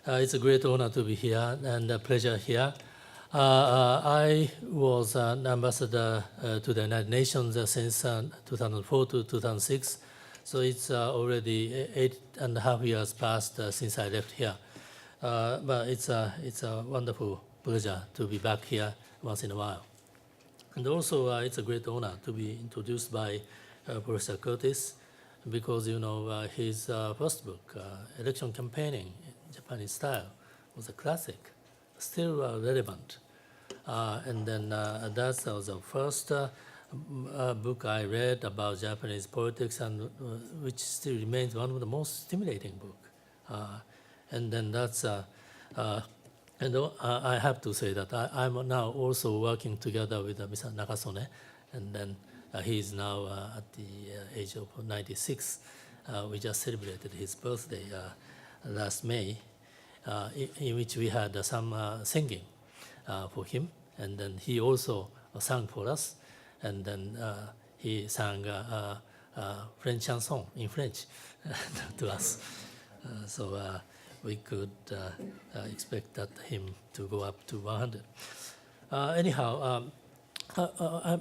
It's a great honor to be here and a pleasure here. I was an ambassador to the United Nations since 2004 to 2006. So it's already 8.5 years past since I left here. But it's a wonderful pleasure to be back here once in a while. And also, it's a great honor to be introduced by Professor Curtis, because his first book, Election Campaigning in Japanese Style, was a classic, still relevant. And then that was the first book I read about Japanese politics, and which still remains one of the most stimulating books. And then that's, and I have to say that I'm now also working together with Mr. Nakasone, and then he is now at the age of 96. We just celebrated his birthday last May, in which we had some singing for him, and then he also sang for us, and then he sang French chanson in French to us. So we could expect that him to go up to 100. Anyhow,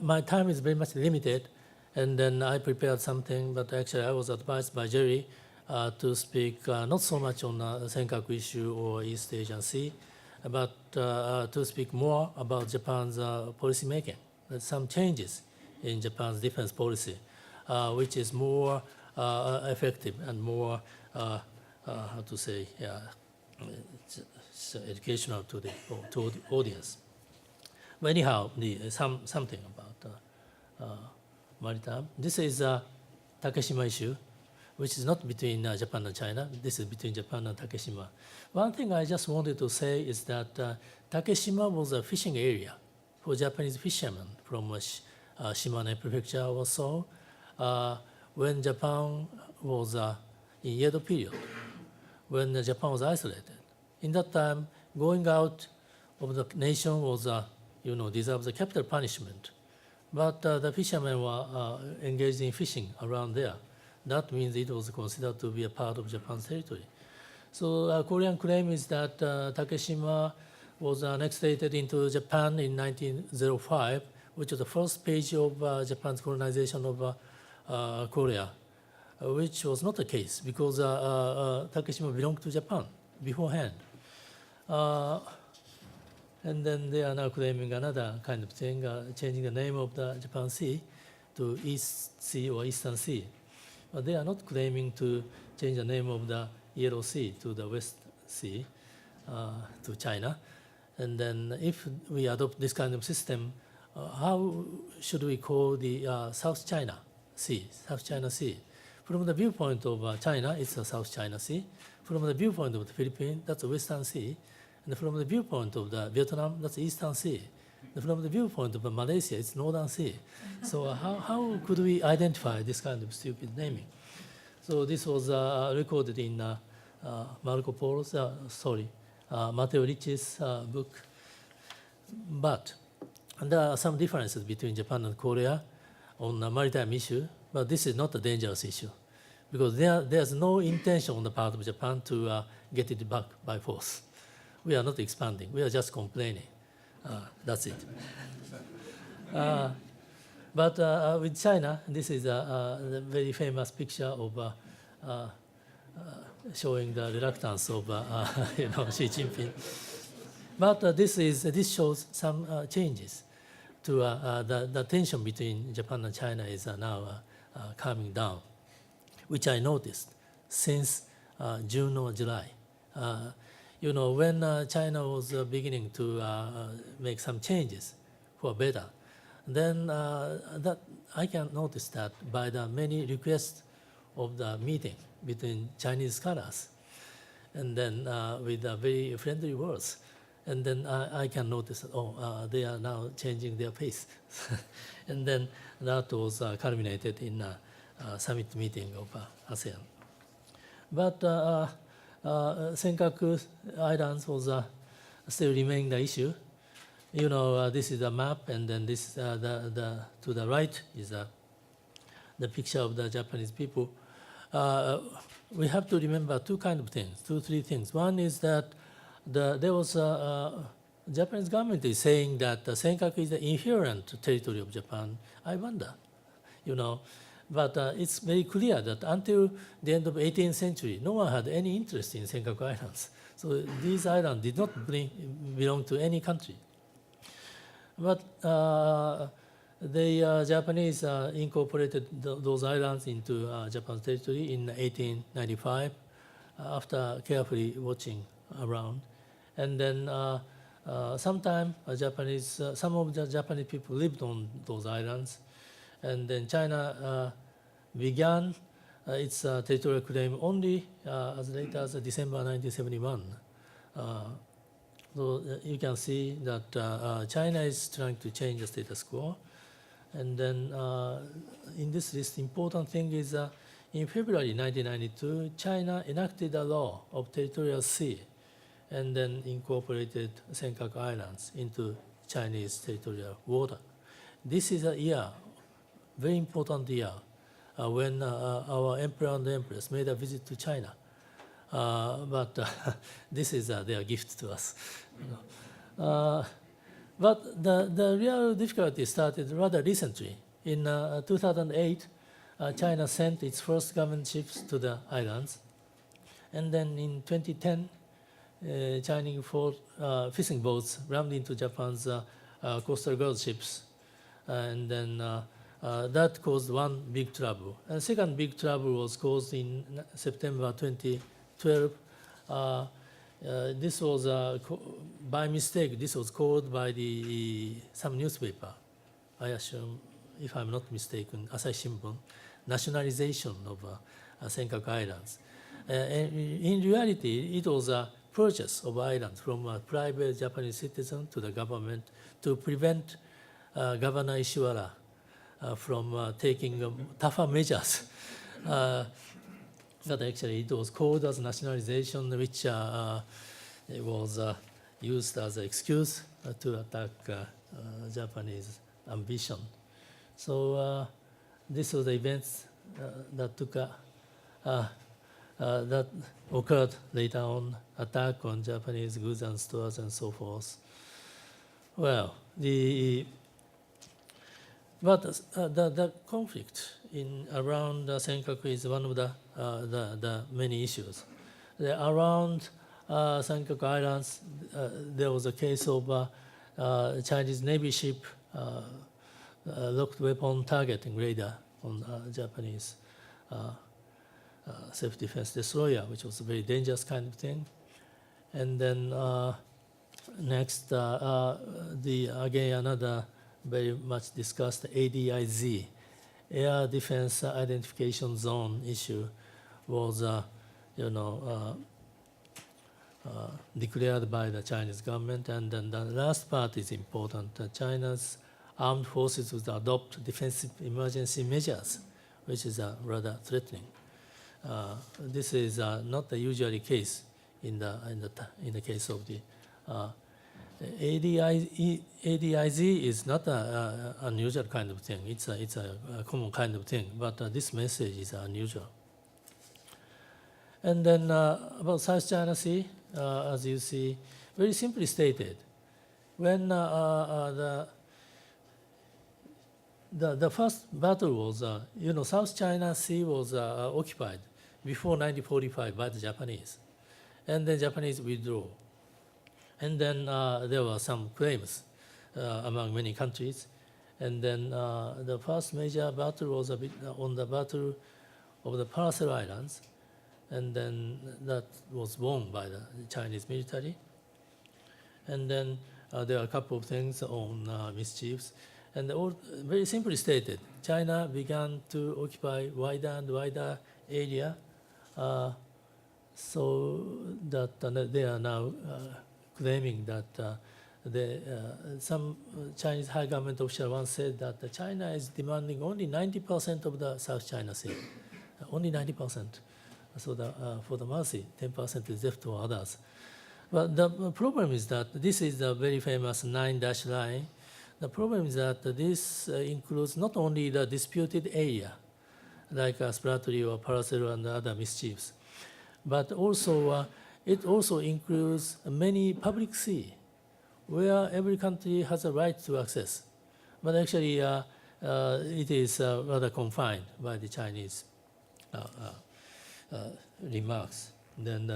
my time is very much limited, and then I prepared something, but actually I was advised by Jerry to speak not so much on the Senkaku issue or East Asian Sea, but to speak more about Japan's policy making. There's some changes in Japan's defense policy, which is more effective and more, how to say, it's educational to the audience. But anyhow, something about maritime. This is a Takeshima issue, which is not between Japan and China. This is between Japan and Takeshima. One thing I just wanted to say is that Takeshima was a fishing area for Japanese fishermen from Shimane Prefecture or so, when Japan was in Edo period, when Japan was isolated. In that time, going out of the nation was, deserves a capital punishment. But the fishermen were engaged in fishing around there. That means it was considered to be a part of Japan's territory. So Korean claim is that Takeshima was annexated into Japan in 1905, which was the first page of Japan's colonization of Korea, which was not the case because Takeshima belonged to Japan beforehand. And then they are now claiming another kind of thing, changing the name of the Japan Sea to East Sea or Eastern Sea. But they are not claiming to change the name of the Yellow Sea to the West Sea, to China. And then if we adopt this kind of system, how should we call the South China Sea, South China Sea? From the viewpoint of China, it's the South China Sea. From the viewpoint of the Philippines, that's the Western Sea. And from the viewpoint of the Vietnam, that's the Eastern Sea. And from the viewpoint of Malaysia, it's Northern Sea. So how could we identify this kind of stupid naming? So this was recorded in Marco Polo's, Matteo Ricci's book. But there are some differences between Japan and Korea on the maritime issue, but this is not a dangerous issue because there's no intention on the part of Japan to get it back by force. We are not expanding, we are just complaining. That's it. But with China, this is a very famous picture of showing the reluctance of Xi Jinping. But this shows some changes to the tension between Japan and China is now calming down, which I noticed since June or July. When China was beginning to make some changes for better, then that I can notice that by the many requests of the meeting between Chinese scholars, and then with very friendly words, and then I can notice, they are now changing their pace. And then that was culminated in a summit meeting of ASEAN. But Senkaku Islands was still remaining the issue. This is a map, and then this to the right is the picture of the Japanese people. we have to remember two things, three things. One is that there was Japanese government is saying that the Senkaku is the inherent territory of Japan. I wonder, but it's very clear that until the end of 18th century, no one had any interest in Senkaku Islands. So these islands did not belong to any country. But the Japanese incorporated those islands into Japan's territory in 1895 after carefully watching around. And then sometime some of the Japanese people lived on those islands. And then China began its territorial claim only as late as December 1971. So you can see that China is trying to change the status quo. And then in this list, important thing is in February 1992, China enacted a law of territorial sea and then incorporated Senkaku Islands into Chinese territorial water. This is a year, very important year, when our emperor and empress made a visit to China. But this is their gift to us. But the real difficulty started rather recently. In 2008, China sent its first government ships to the islands. And then in 2010, Chinese fishing boats rammed into Japan's coastal guard ships. And then that caused one big trouble. And second big trouble was caused in September 2012. This was, by mistake, this was called by some newspaper, I assume, if I'm not mistaken, Asahi Shimbun, nationalization of Senkaku Islands. In reality, it was a purchase of islands from a private Japanese citizen to the government to prevent Governor Ishiwara from taking tougher measures. But actually, it was called as nationalization, which it was used as an excuse to attack Japanese ambition. So this was the events that occurred later on, attack on Japanese goods and stores and so forth. Well, but the conflict around Senkaku is one of the many issues. Around Senkaku Islands, there was a case of Chinese Navy ship locked weapon targeting radar on Japanese self-defense destroyer, which was a very dangerous kind of thing. And then next, again, another very much discussed ADIZ, Air Defense Identification Zone issue, was declared by the Chinese government. And then the last part is important. China's armed forces would adopt defensive emergency measures, which is rather threatening. This is not the usual case in the case of the ADIZ is not an unusual kind of thing. It's a common kind of thing, but this message is unusual. And then about South China Sea, as you see, very simply stated, when the first battle was, South China Sea was occupied before 1945 by the Japanese, and the Japanese withdrew. And then there were some claims among many countries. And then the first major battle was on the Battle of the Paracel Islands. And then that was won by the Chinese military. And then there are a couple of things on mischiefs. And all, very simply stated, China began to occupy wider and wider area so that they are now claiming that some Chinese high government official once said that China is demanding only 90% of the South China Sea, only 90%. So for the mercy, 10% is left to others. But the problem is that this is the very famous 9-dash line. The problem is that this includes not only the disputed area, like Spratly or Paracel and other mischiefs, but also it also includes many public sea, where every country has a right to access. But actually, it is rather confined by the Chinese remarks. Then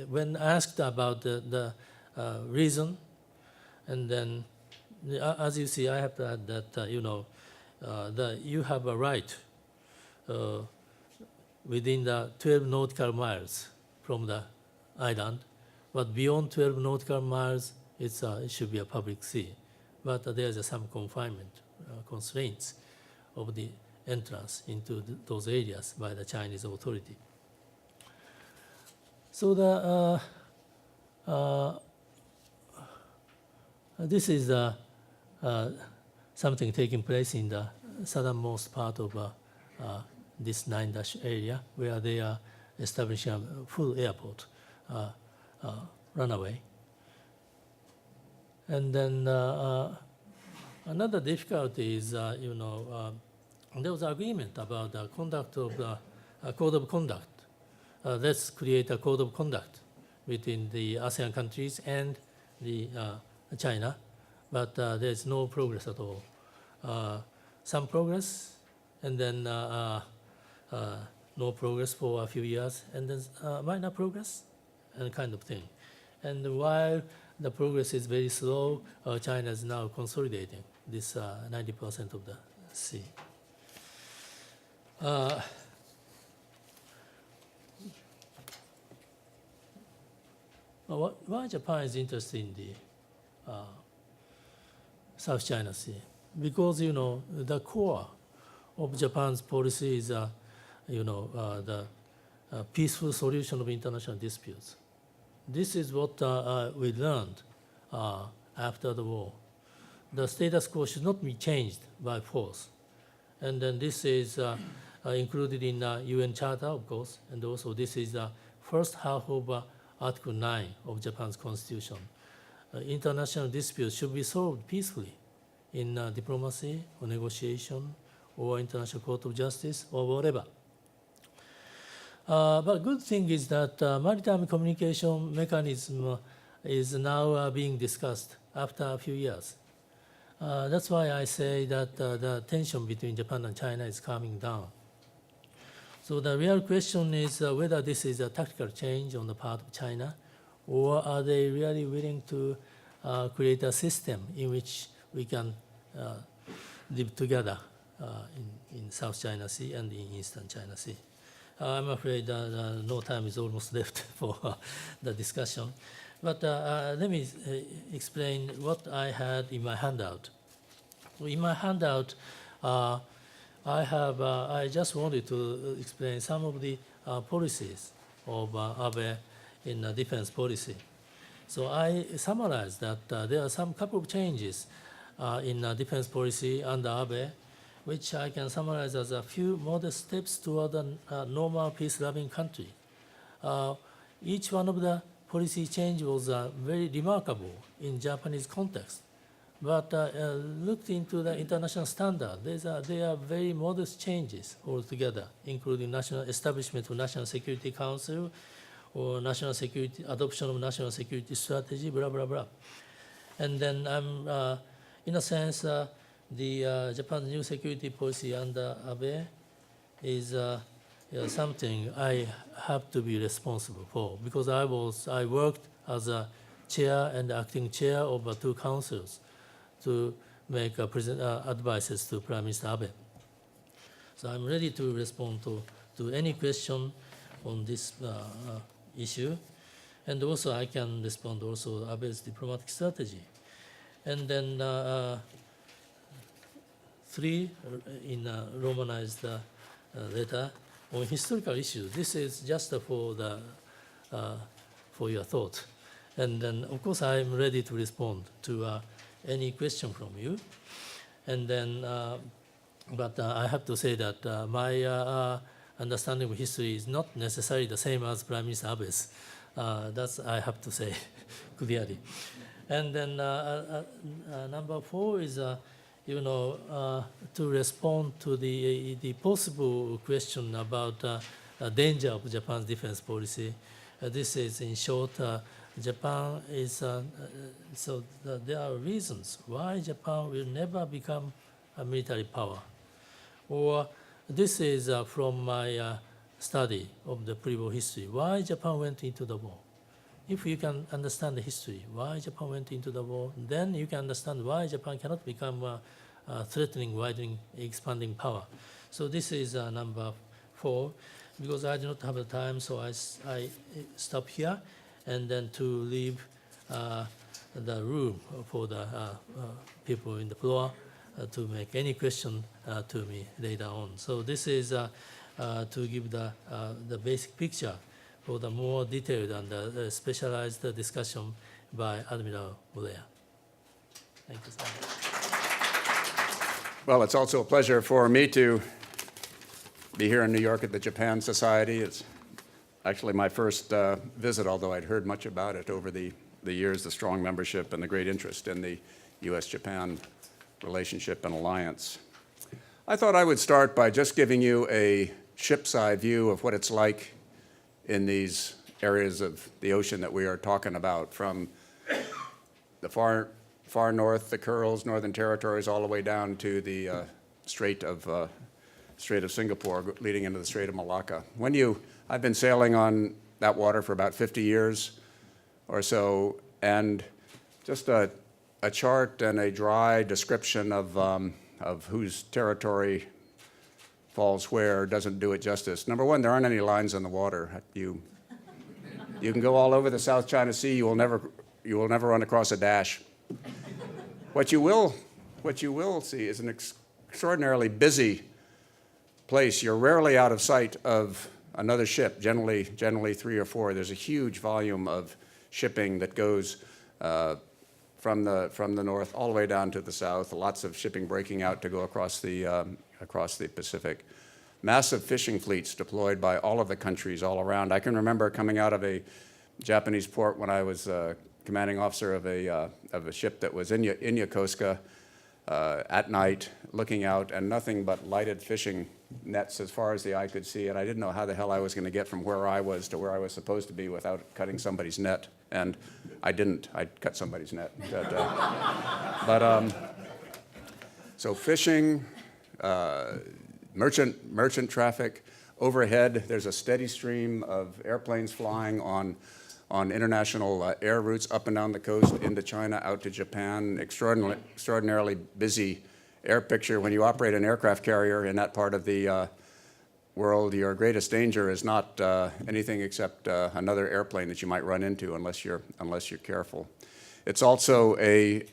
when asked about the reason, and then as you see, I have to add that you have a right within the 12 nautical miles from the island, but beyond 12 nautical miles, it should be a public sea. But there's some confinement constraints of the entrance into those areas by the Chinese authority. So this is something taking place in the southernmost part of this 9-dash area, where they are establishing a full airport runaway. And then another difficulty is, there was agreement about the conduct of the code of conduct. Let's create a code of conduct between the ASEAN countries and the China, but there's no progress at all. Some progress, and then no progress for a few years, and then minor progress, and kind of thing. And while the progress is very slow, China is now consolidating this 90% of the sea. Why Japan is interested in the South China Sea? Because the core of Japan's policy is the peaceful solution of international disputes. This is what we learned after the war. The status quo should not be changed by force. And then this is included in the UN Charter, of course, and also this is the first half of Article 9 of Japan's constitution. International disputes should be solved peacefully in diplomacy or negotiation or international court of justice or whatever. But good thing is that maritime communication mechanism is now being discussed after a few years. That's why I say that the tension between Japan and China is calming down. So the real question is whether this is a tactical change on the part of China, or are they really willing to create a system in which we can live together in South China Sea and in Eastern China Sea. I'm afraid no time is almost left for the discussion. But let me explain what I had in my handout. In my handout, I just wanted to explain some of the policies of Abe in defense policy. So I summarized that there are some couple of changes in defense policy under Abe, which I can summarize as a few modest steps toward a normal peace-loving country. Each one of the policy change was very remarkable in Japanese context. But looked into the international standard, there are very modest changes altogether, including national establishment of National Security Council or national security, adoption of national security strategy, blah, blah, blah. And then in a sense, the Japan's new security policy under Abe is something I have to be responsible for, because I worked as a chair and acting chair of two councils to make advices to Prime Minister Abe. So I'm ready to respond to any question on this issue. And also I can respond also to Abe's diplomatic strategy. And then 3 in a romanized letter on historical issues. This is just for your thought. And then, of course, I'm ready to respond to any question from you. And then, but I have to say that my understanding of history is not necessarily the same as Prime Minister Abe's. That's I have to say clearly. And then number 4 is, to respond to the possible question about danger of Japan's defense policy. This is, in short, Japan is, there are reasons why Japan will never become a military power. Or this is from my study of the pre-war history, why Japan went into the war. If you can understand the history, why Japan went into the war, then you can understand why Japan cannot become a threatening, widening, expanding power. So this is number 4. Because I do not have the time, so I stop here, and then to leave the room for the people in the floor to make any question to me later on. So this is to give the basic picture for the more detailed and specialized discussion by Admiral Urea. Thank you so much. Well, it's also a pleasure for me to be here in New York at the Japan Society. It's actually my first visit, although I'd heard much about it over the years, the strong membership and the great interest in the U.S.-Japan relationship and alliance. I thought I would start by just giving you a shipside view of what it's like in these areas of the ocean that we are talking about, from the far north, the Kurils, Northern Territories, all the way down to the Strait of Singapore, leading into the Strait of Malacca. I've been sailing on that water for about 50 years or so, and just a chart and a dry description of whose territory falls where doesn't do it justice. Number one, there aren't any lines on the water. You can go all over the South China Sea. You will never run across a dash. What you will see is an extraordinarily busy place. You're rarely out of sight of another ship, generally 3 or 4. There's a huge volume of shipping that goes from the north all the way down to the south. Lots of shipping breaking out to go across the Pacific. Massive fishing fleets deployed by all of the countries all around. I can remember coming out of a Japanese port when I was commanding officer of a ship that was in Yokosuka at night, looking out, and nothing but lighted fishing nets as far as the eye could see, and I didn't know how the hell I was going to get from where I was to where I was supposed to be without cutting somebody's net, and I didn't. I cut somebody's net. So fishing, merchant traffic. Overhead, there's a steady stream of airplanes flying on international air routes up and down the coast into China, out to Japan. Extraordinarily busy air picture. When you operate an aircraft carrier in that part of the world, your greatest danger is not anything except another airplane that you might run into unless you're careful. It's also a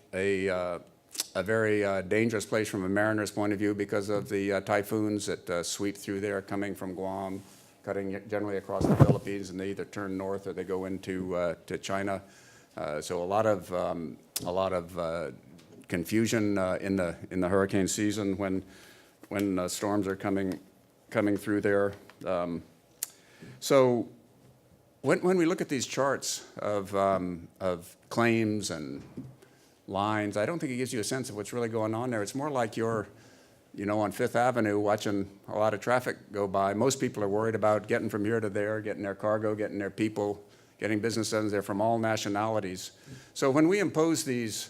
very dangerous place from a mariner's point of view because of the typhoons that sweep through there, coming from Guam, cutting generally across the Philippines, and they either turn north or they go into to China. So a lot of confusion in the hurricane season when storms are coming through there. So when we look at these charts of claims and lines, I don't think it gives you a sense of what's really going on there. It's more like you're, on Fifth Avenue watching a lot of traffic go by. Most people are worried about getting from here to there, getting their cargo, getting their people, getting business done. They're from all nationalities. So when we impose these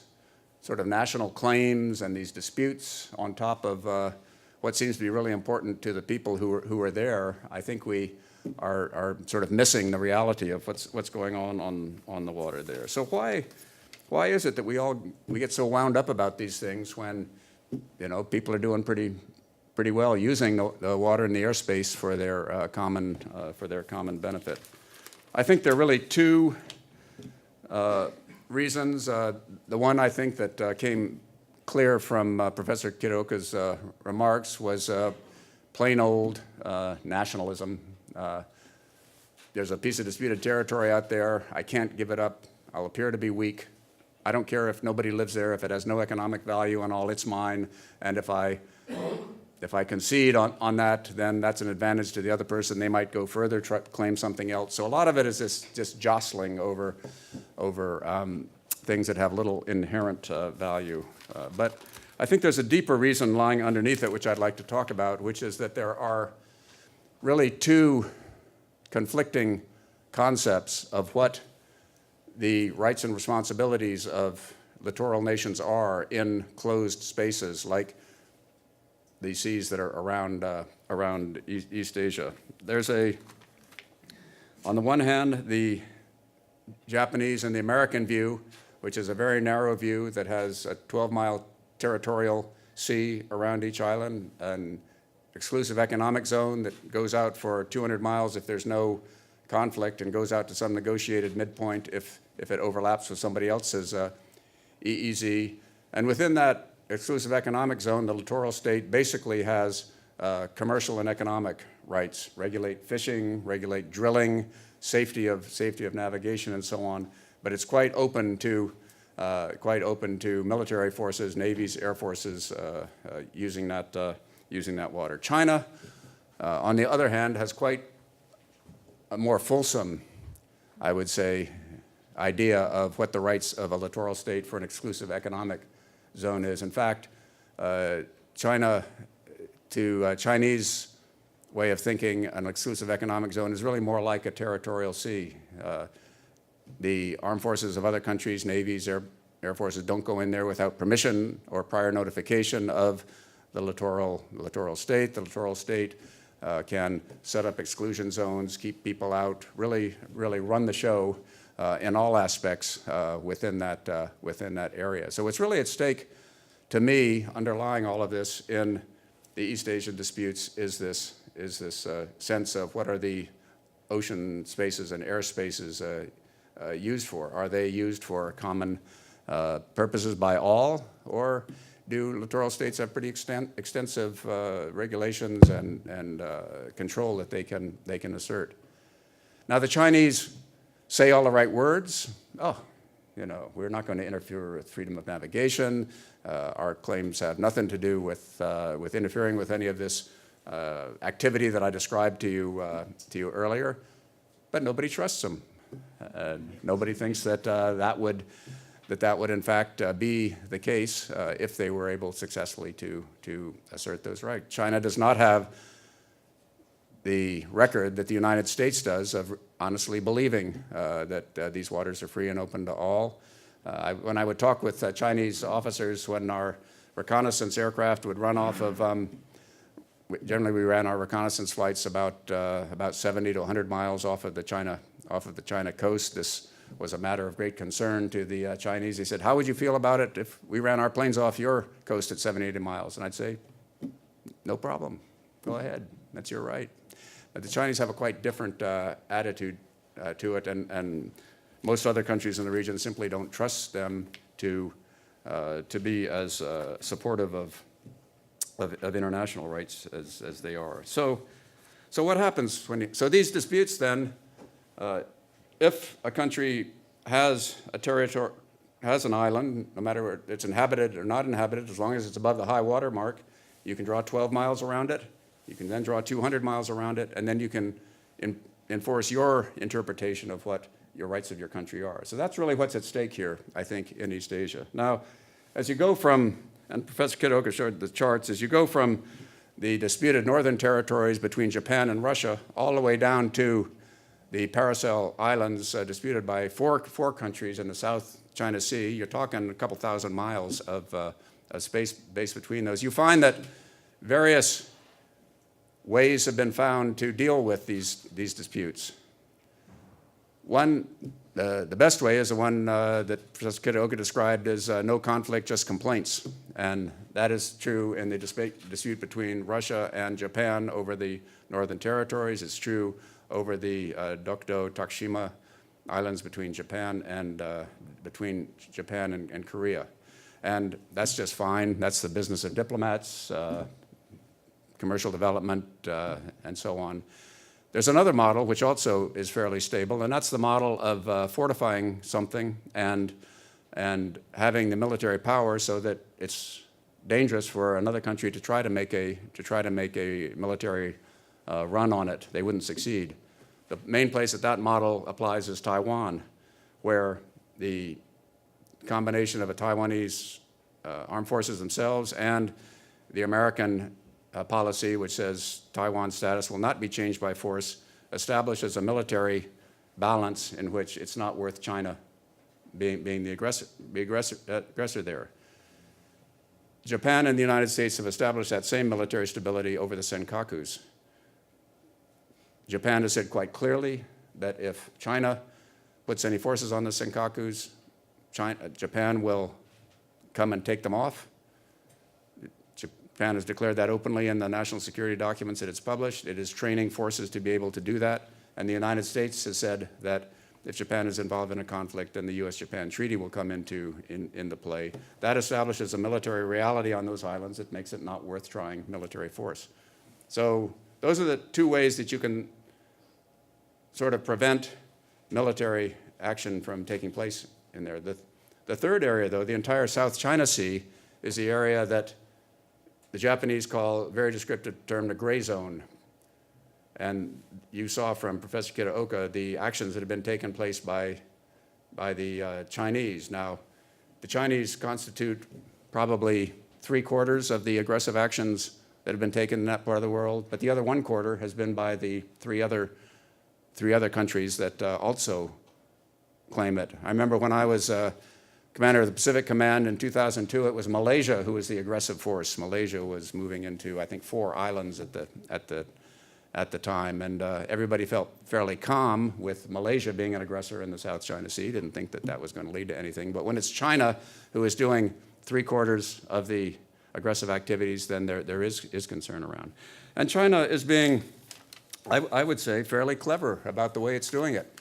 sort of national claims and these disputes on top of what seems to be really important to the people who are there, I think we are sort of missing the reality of what's going on the water there. So why is it that we get so wound up about these things when people are doing pretty well using the water and the airspace for their common benefit? I think there are really two reasons. The one I think that came clear from Professor Kitaoka's remarks was plain old nationalism. There's a piece of disputed territory out there. I can't give it up. I'll appear to be weak. I don't care if nobody lives there, if it has no economic value and all, it's mine. And if I concede on that, then that's an advantage to the other person. They might go further, claim something else. So a lot of it is just jostling over things that have little inherent value. But I think there's a deeper reason lying underneath it, which I'd like to talk about, which is that there are really two conflicting concepts of what the rights and responsibilities of littoral nations are in closed spaces like the seas that are around East Asia. There's on the one hand, the Japanese and the American view, which is a very narrow view that has a 12-mile territorial sea around each island, an exclusive economic zone that goes out for 200 miles if there's no conflict and goes out to some negotiated midpoint if it overlaps with somebody else's EEZ. And within that exclusive economic zone, the littoral state basically has commercial and economic rights, regulate fishing, regulate drilling, safety of navigation, and so on. But it's quite open to military forces, navies, air forces using that water. China, on the other hand, has quite a more fulsome, I would say, idea of what the rights of a littoral state for an exclusive economic zone is. In fact, China, to a Chinese way of thinking, an exclusive economic zone is really more like a territorial sea. The armed forces of other countries, navies, air forces, don't go in there without permission or prior notification of the littoral state. The littoral state can set up exclusion zones, keep people out, really run the show in all aspects within that area. So what's really at stake, to me, underlying all of this in the East Asian disputes is this sense of what are the ocean spaces and air spaces used for? Are they used for common purposes by all, or do littoral states have pretty extensive regulations and control that they can assert? Now the Chinese say all the right words. Oh, we're not going to interfere with freedom of navigation. Our claims have nothing to do with interfering with any of this activity that I described to you earlier. But nobody trusts them. Nobody thinks that that would in fact be the case if they were able successfully to assert those rights. China does not have the record that the United States does of honestly believing that these waters are free and open to all. When I would talk with Chinese officers when our reconnaissance aircraft would run off of, generally we ran our reconnaissance flights about 70 to 100 miles off of the China coast. This was a matter of great concern to the Chinese. They said, how would you feel about it if we ran our planes off your coast at 70, 80 miles? And I'd say, no problem, go ahead, that's your right. But the Chinese have a quite different attitude to it, and most other countries in the region simply don't trust them to be as supportive of international rights as they are. So what happens so these disputes then, if a country has a territory, has an island, no matter whether it's inhabited or not inhabited, as long as it's above the high water mark, you can draw 12 miles around it. You can then draw 200 miles around it, and then you can enforce your interpretation of what your rights of your country are. So that's really what's at stake here, I think, in East Asia. Now, as you go from, and Professor Kitaoka showed the charts, as you go from the disputed northern territories between Japan and Russia all the way down to the Paracel Islands disputed by four countries in the South China Sea, you're talking a couple thousand miles of space between those. You find that various ways have been found to deal with these disputes. One, the best way is the one that Professor Kitaoka described as no conflict, just complaints. And that is true in the dispute between Russia and Japan over the northern territories. It's true over the Dokdo, Takshima Islands between Japan and Korea. And that's just fine. That's the business of diplomats, commercial development, and so on. There's another model which also is fairly stable, and that's the model of fortifying something and having the military power so that it's dangerous for another country to try to make a military run on it. They wouldn't succeed. The main place that model applies is Taiwan, where the combination of a Taiwanese armed forces themselves and the American policy, which says Taiwan's status will not be changed by force, establishes a military balance in which it's not worth China being the aggressor there. Japan and the United States have established that same military stability over the Senkakus. Japan has said quite clearly that if China puts any forces on the Senkakus, Japan will come and take them off. Japan has declared that openly in the national security documents that it's published. It is training forces to be able to do that. And the United States has said that if Japan is involved in a conflict, then the U.S.-Japan treaty will come into play. That establishes a military reality on those islands that makes it not worth trying military force. So those are the two ways that you can sort of prevent military action from taking place in there. The third area, though, the entire South China Sea, is the area that the Japanese call, a very descriptive term, the gray zone. And you saw from Professor Kitaoka the actions that have been taken place by the Chinese. Now, the Chinese constitute probably 3/4 of the aggressive actions that have been taken in that part of the world, but the other 1/4 has been by the three other countries that also claim it. I remember when I was commander of the Pacific Command in 2002, it was Malaysia who was the aggressive force. Malaysia was moving into, I think, 4 islands at the time, and everybody felt fairly calm with Malaysia being an aggressor in the South China Sea. Didn't think that that was going to lead to anything. But when it's China who is doing 3/4 of the aggressive activities, then there is concern around. And China is being, I would say, fairly clever about the way it's doing it.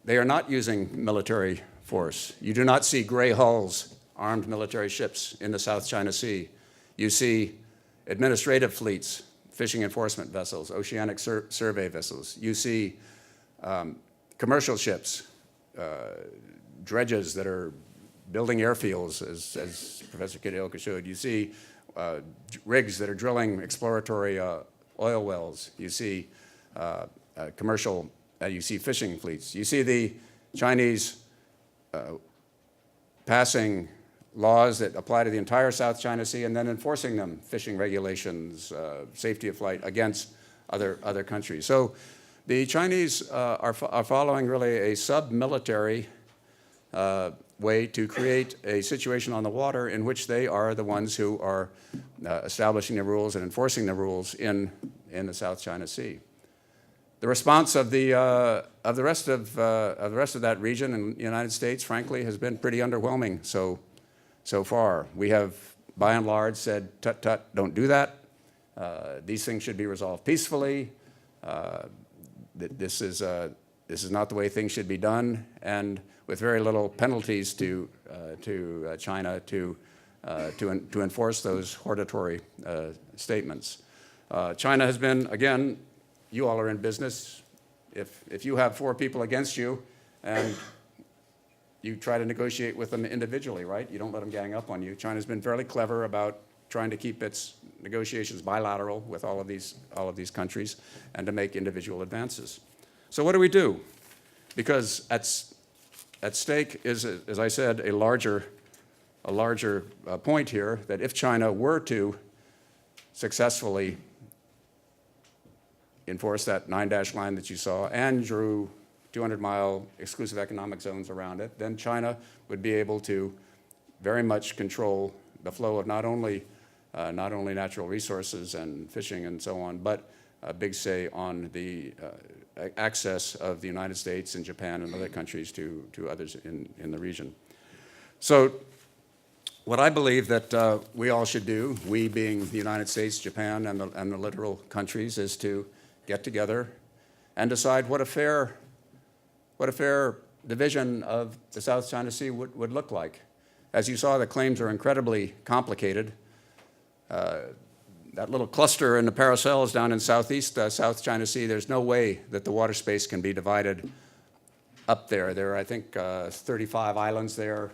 They are not using military force. You do not see gray hulls, armed military ships in the South China Sea. You see administrative fleets, fishing enforcement vessels, oceanic survey vessels. You see commercial ships, dredges that are building airfields, as Professor Kitaoka showed. You see rigs that are drilling exploratory oil wells. You see commercial, you see fishing fleets. You see the Chinese passing laws that apply to the entire South China Sea and then enforcing them, fishing regulations, safety of flight against other countries. So the Chinese are following really a sub-military way to create a situation on the water in which they are the ones who are establishing the rules and enforcing the rules in the South China Sea. The response of the rest of that region in the United States, frankly, has been pretty underwhelming so far. We have, by and large, said, tut, tut, don't do that. These things should be resolved peacefully. This is not the way things should be done, and with very little penalties to China to enforce those hortatory statements. China has been, again, you all are in business. If you have 4 people against you and you try to negotiate with them individually, right? You don't let them gang up on you. China's been fairly clever about trying to keep its negotiations bilateral with all of these countries and to make individual advances. So what do we do? Because at stake is, as I said, a larger point here, that if China were to successfully enforce that 9-dash line that you saw and drew 200-mile exclusive economic zones around it, then China would be able to very much control the flow of not only natural resources and fishing and so on, but a big say on the access of the United States and Japan and other countries to others in the region. So what I believe that we all should do, we being the United States, Japan, and the littoral countries, is to get together and decide what a fair division of the South China Sea would look like. As you saw, the claims are incredibly complicated. That little cluster in the Paracels down in southeast South China Sea, there's no way that the water space can be divided up there. There are, I think, 35 islands there.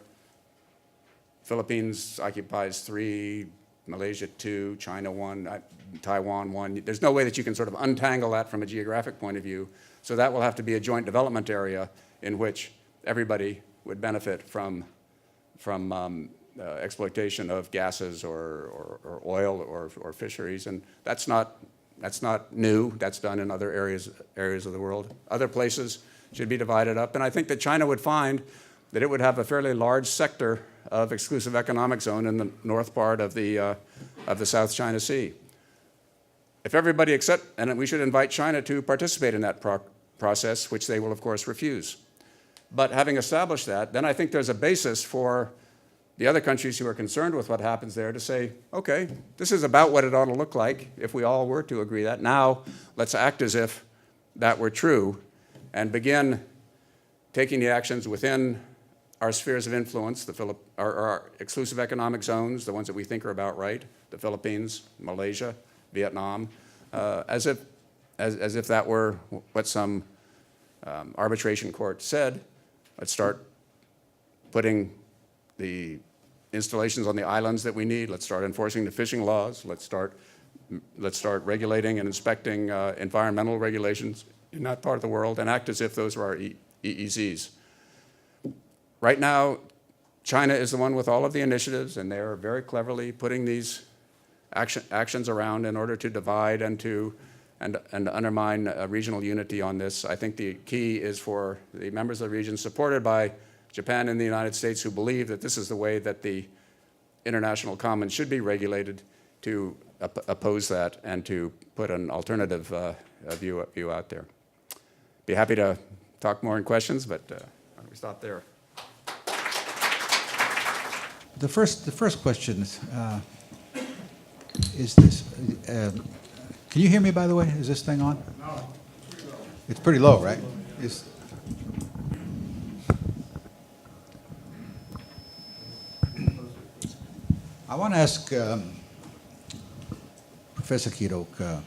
Philippines occupies 3, Malaysia 2, China 1, Taiwan 1. There's no way that you can sort of untangle that from a geographic point of view. So that will have to be a joint development area in which everybody would benefit from exploitation of gases or oil or fisheries. And that's not That's not new. That's done in other areas of the world. Other places should be divided up. And I think that China would find that it would have a fairly large sector of exclusive economic zone in the north part of the South China Sea. If everybody and we should invite China to participate in that process, which they will, of course, refuse. But having established that, then I think there's a basis for the other countries who are concerned with what happens there to say, okay, this is about what it ought to look like if we all were to agree that. Now, let's act as if that were true and begin taking the actions within our spheres of influence, our exclusive economic zones, the ones that we think are about right, the Philippines, Malaysia, Vietnam, as if that were what some arbitration court said. Let's start putting the installations on the islands that we need. Let's start enforcing the fishing laws. Let's start regulating and inspecting environmental regulations in that part of the world and act as if those were our EEZs. Right now, China is the one with all of the initiatives, and they're very cleverly putting these actions around in order to divide and to undermine regional unity on this. I think the key is for the members of the region, supported by Japan and the United States, who believe that this is the way that the international commons should be regulated, to oppose that and to put an alternative view out there. Be happy to talk more in questions, but why don't we stop there? The first question is this. Can you hear me, by the way? Is this thing on? No, it's pretty low. Right? I want to ask Professor Kidoka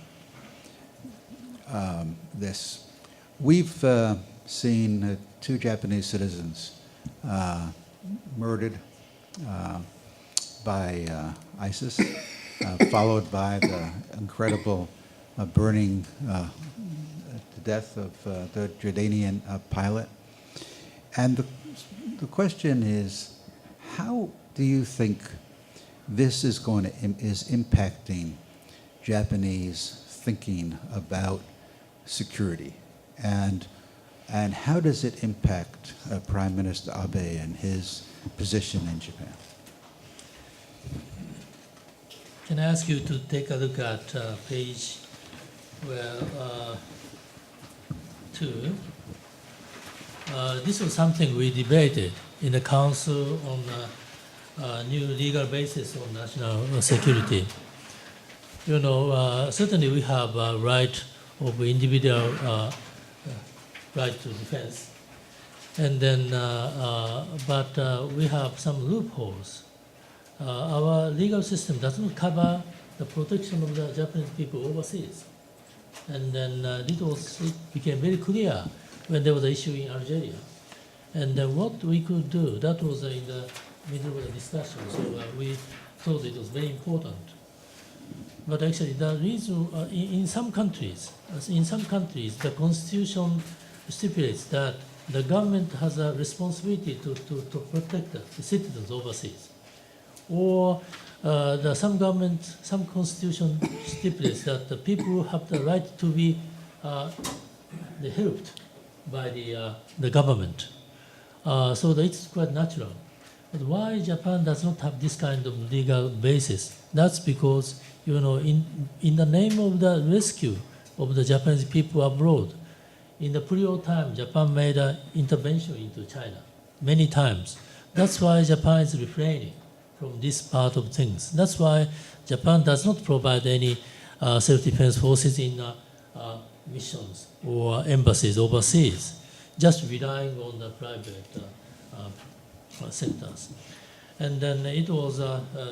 this. We've seen 2 Japanese citizens murdered by ISIS, followed by the incredible burning to death of the Jordanian pilot. And the question is, how do you think this is impacting Japanese thinking about security, and how does it impact Prime Minister Abe and his position in Japan? Can I ask you to take a look at page 2? This was something we debated in the Council on new legal basis on national security. You know, certainly we have a right of individual right to defense, and then but we have some loopholes. Our legal system doesn't cover the protection of the Japanese people overseas, and then it became very clear when there was an issue in Algeria, and what we could do. That was in the middle of the discussion, so we thought it was very important. But actually, the reason in some countries, the constitution stipulates that the government has a responsibility to protect the citizens overseas. Or some constitution stipulates that the people have the right to be helped by the government. So it's quite natural. But why Japan does not have this kind of legal basis? That's because, you know, in the name of the rescue of the Japanese people abroad, in the period time, Japan made an intervention into China many times. That's why Japan is refraining from this part of things. That's why Japan does not provide any self-defense forces in missions or embassies overseas, just relying on the private sectors. And then it was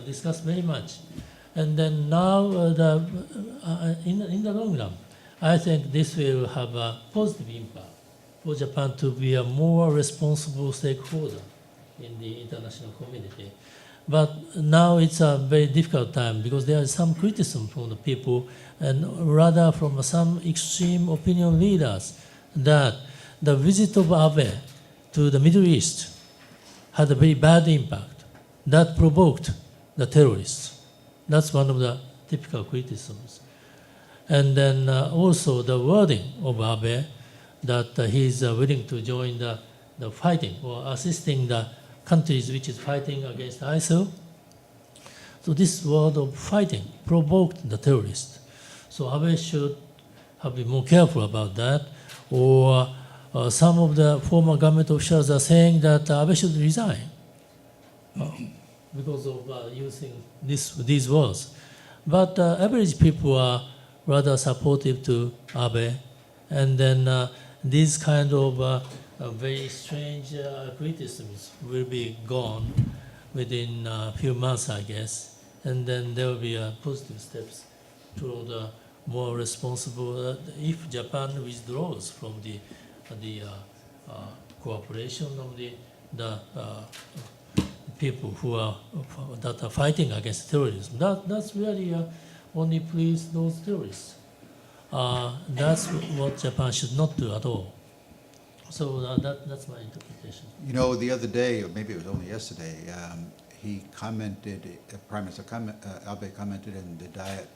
discussed very much. And then now, in the long run, I think this will have a positive impact for Japan to be a more responsible stakeholder in the international community. But now it's a very difficult time because there is some criticism from the people, and rather from some extreme opinion leaders, that the visit of Abe to the Middle East had a very bad impact that provoked the terrorists. That's one of the typical criticisms. And then also the wording of Abe that he is willing to join the fighting or assisting the countries which is fighting against ISIL. So this word of fighting provoked the terrorists. So Abe should have been more careful about that. Or some of the former government officials are saying that Abe should resign because of using these words. But average people are rather supportive to Abe. And then these kind of very strange criticisms will be gone within a few months, I guess. And then there will be positive steps toward more responsible, if Japan withdraws from the cooperation of the people that are fighting against terrorism. That's really only please those terrorists. That's what Japan should not do at all. So that's my interpretation. You know, the other day, or maybe it was only yesterday, he commented, Prime Minister Abe commented in the Diet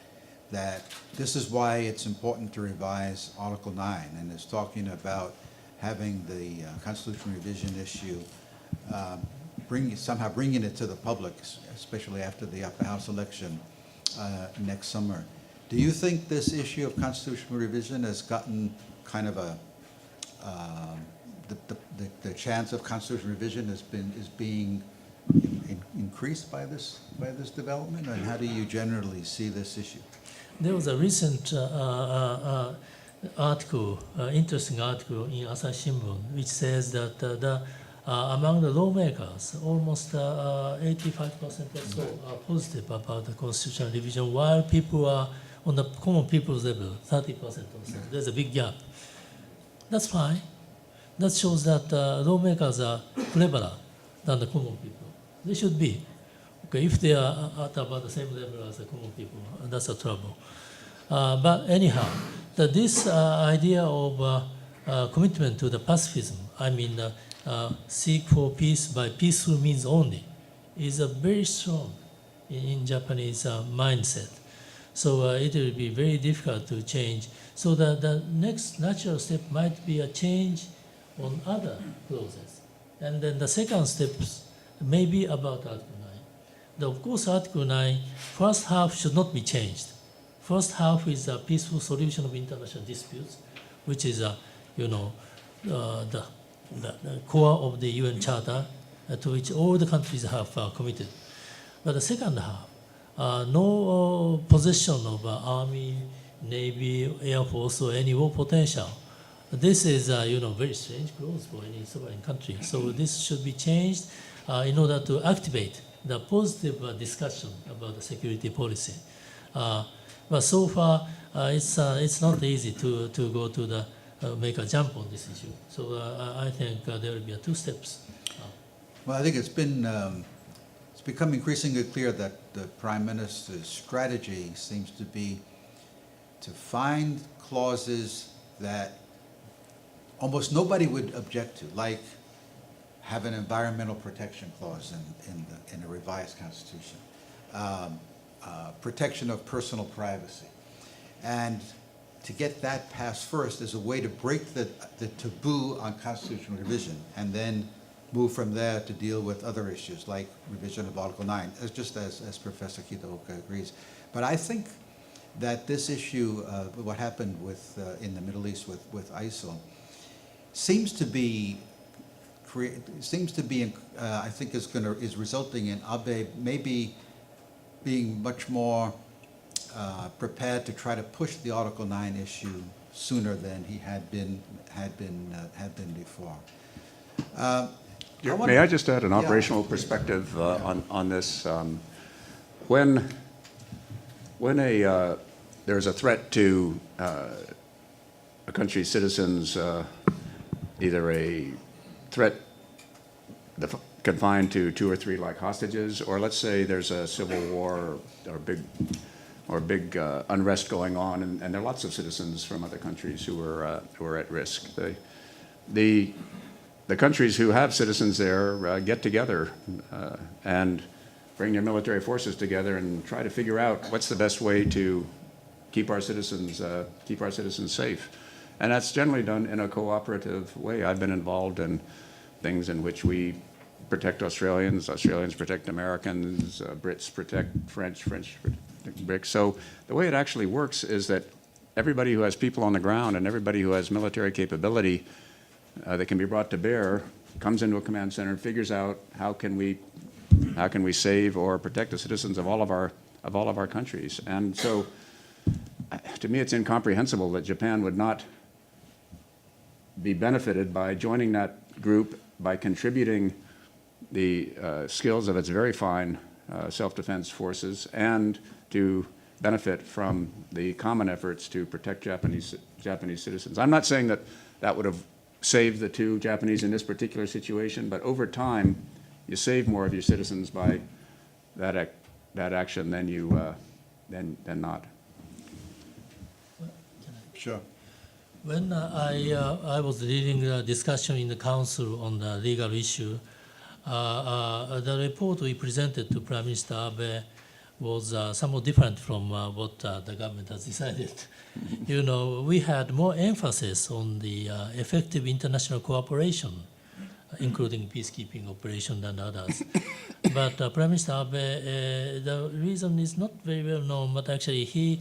that this is why it's important to revise Article 9, and is talking about having the constitutional revision issue, somehow bringing it to the public, especially after the upper house election next summer. Do you think this issue of constitutional revision has gotten kind of a the chance of constitutional revision is being increased by this development, and how do you generally see this issue? There was a recent article, interesting article in Asahi Shimbun, which says that among the lawmakers, almost 85% or so are positive about the constitutional revision, while people are on the common people's level, 30% or so. There's a big gap. That's fine. That shows that lawmakers are cleverer than the common people. They should be. Okay, if they are at about the same level as the common people, that's a trouble. But anyhow, this idea of commitment to the pacifism, I mean, seek for peace by peaceful means only, is a very strong in Japanese mindset. So it will be very difficult to change. So the next natural step might be a change on other clauses. And then the second step may be about Article 9. Of course, Article 9, first half should not be changed. First half is a peaceful solution of international disputes, which is, the core of the UN Charter, to which all the countries have committed. But the second half, no possession of army, navy, air force, or any war potential. This is, very strange clause for any sovereign country. So this should be changed in order to activate the positive discussion about the security policy. But so far, it's not easy to go to the make a jump on this issue. So I think there will be two steps. Well, I think it's become increasingly clear that the Prime Minister's strategy seems to be to find clauses that almost nobody would object to, like have an environmental protection clause in a revised constitution, protection of personal privacy. And to get that passed first is a way to break the taboo on constitutional revision, and then move from there to deal with other issues like revision of Article 9, just as Professor Kitaoka agrees. But I think that this issue, what happened in the Middle East with ISIL, seems to be, I think, is resulting in Abe maybe being much more prepared to try to push the Article 9 issue sooner than he had been before. May I just add an operational perspective on this? When there's a threat to a country's citizens, either a threat confined to 2 or 3 like hostages, or let's say there's a civil war or big unrest going on, and there are lots of citizens from other countries who are at risk. The countries who have citizens there get together and bring their military forces together and try to figure out what's the best way to keep our citizens safe. And that's generally done in a cooperative way. I've been involved in things in which we protect Australians, Australians protect Americans, Brits protect French, French protect Brits. So the way it actually works is that everybody who has people on the ground and everybody who has military capability that can be brought to bear comes into a command center and figures out how can we save or protect the citizens of all of our countries. And so, to me, it's incomprehensible that Japan would not be benefited by joining that group, by contributing the skills of its very fine self-defense forces, and to benefit from the common efforts to protect Japanese citizens. I'm not saying that that would have saved the two Japanese in this particular situation, but over time, you save more of your citizens by that action than not. Sure. When I was leading the discussion in the council on the legal issue, the report we presented to Prime Minister Abe was somewhat different from what the government has decided. You know, we had more emphasis on the effective international cooperation, including peacekeeping operation than others. But Prime Minister Abe, the reason is not very well known, but actually he